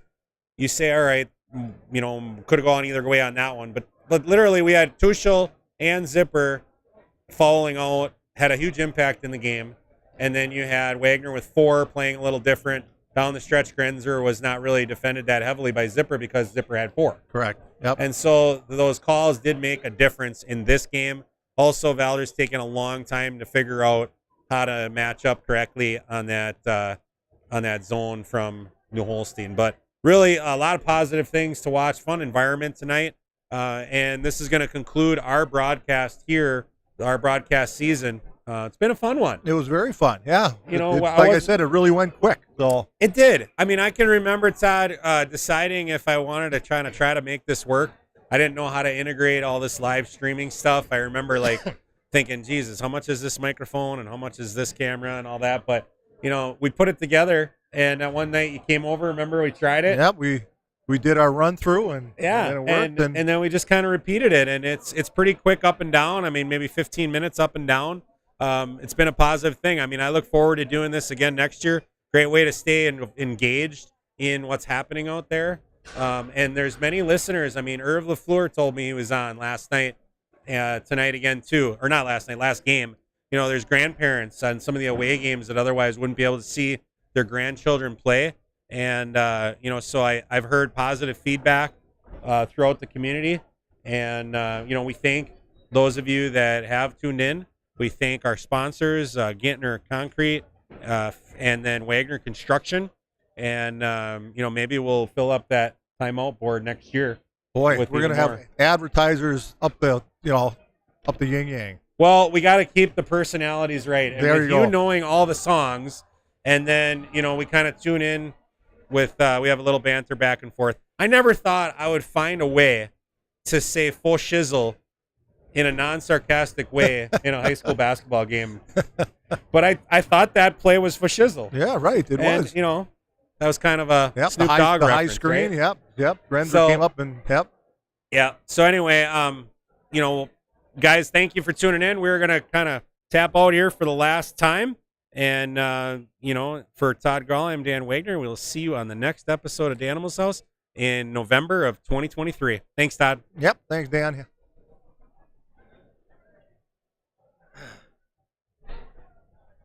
you say, all right, could have gone either way on that one. But literally we had Tuchel and Zipper fouling out, had a huge impact in the game. And then you had Wagner with 4 playing a little different. Down the stretch, Grenzer was not really defended that heavily by Zipper because Zipper had 4. Correct. Yep. And so those calls did make a difference in this game. Also, Valders taking a long time to figure out how to match up correctly on that zone from New Holstein. But really, a lot of positive things to watch. Fun environment tonight. And this is going to conclude our broadcast here, our broadcast season. It's been a fun one. It was very fun. Yeah. Like I said, it really went quick. So it did. I mean, I can remember, Todd, deciding if I wanted to try to make this work. I didn't know how to integrate all this live streaming stuff. I remember thinking, Jesus, how much is this microphone and how much is this camera and all that? But, we put it together, and one night you came over. Remember we tried it? Yep, we did our run through, and it worked. And then we just kind of repeated it, and it's pretty quick up and down. I mean, maybe 15 minutes up and down. It's been a positive thing. I mean, I look forward to doing this again next year. Great way to stay engaged in what's happening out there. And there's many listeners. I mean, Irv LaFleur told me he was on last night, tonight again too, or not last night, last game. There's grandparents on some of the away games that otherwise wouldn't be able to see their grandchildren play. And, so I've heard positive feedback throughout the community. And, we thank those of you that have tuned in. We thank our sponsors, Gintner Concrete, and then Wagner Construction. And, maybe we'll fill up that timeout board next year. Boy, we're going to have advertisers up the yin yang. Well, we got to keep the personalities right. And there with you go. Knowing all the songs, and then, we kind of tune in with, we have a little banter back and forth. I never thought I would find a way to say full shizzle in a non-sarcastic way in a high school basketball game. But I thought that play was for shizzle. Yeah, right. It was. That was kind of a Snoop the Dogg reference, high screen. Right? Yep. Grenzer came up and Yeah. So anyway, guys, thank you for tuning in. We're going to kind of tap out here for the last time. And, for Todd Grall, I'm Dan Wagner. We'll see you on the next episode of Danimal's House in November of 2023. Thanks, Todd. Yep. Thanks, Dan.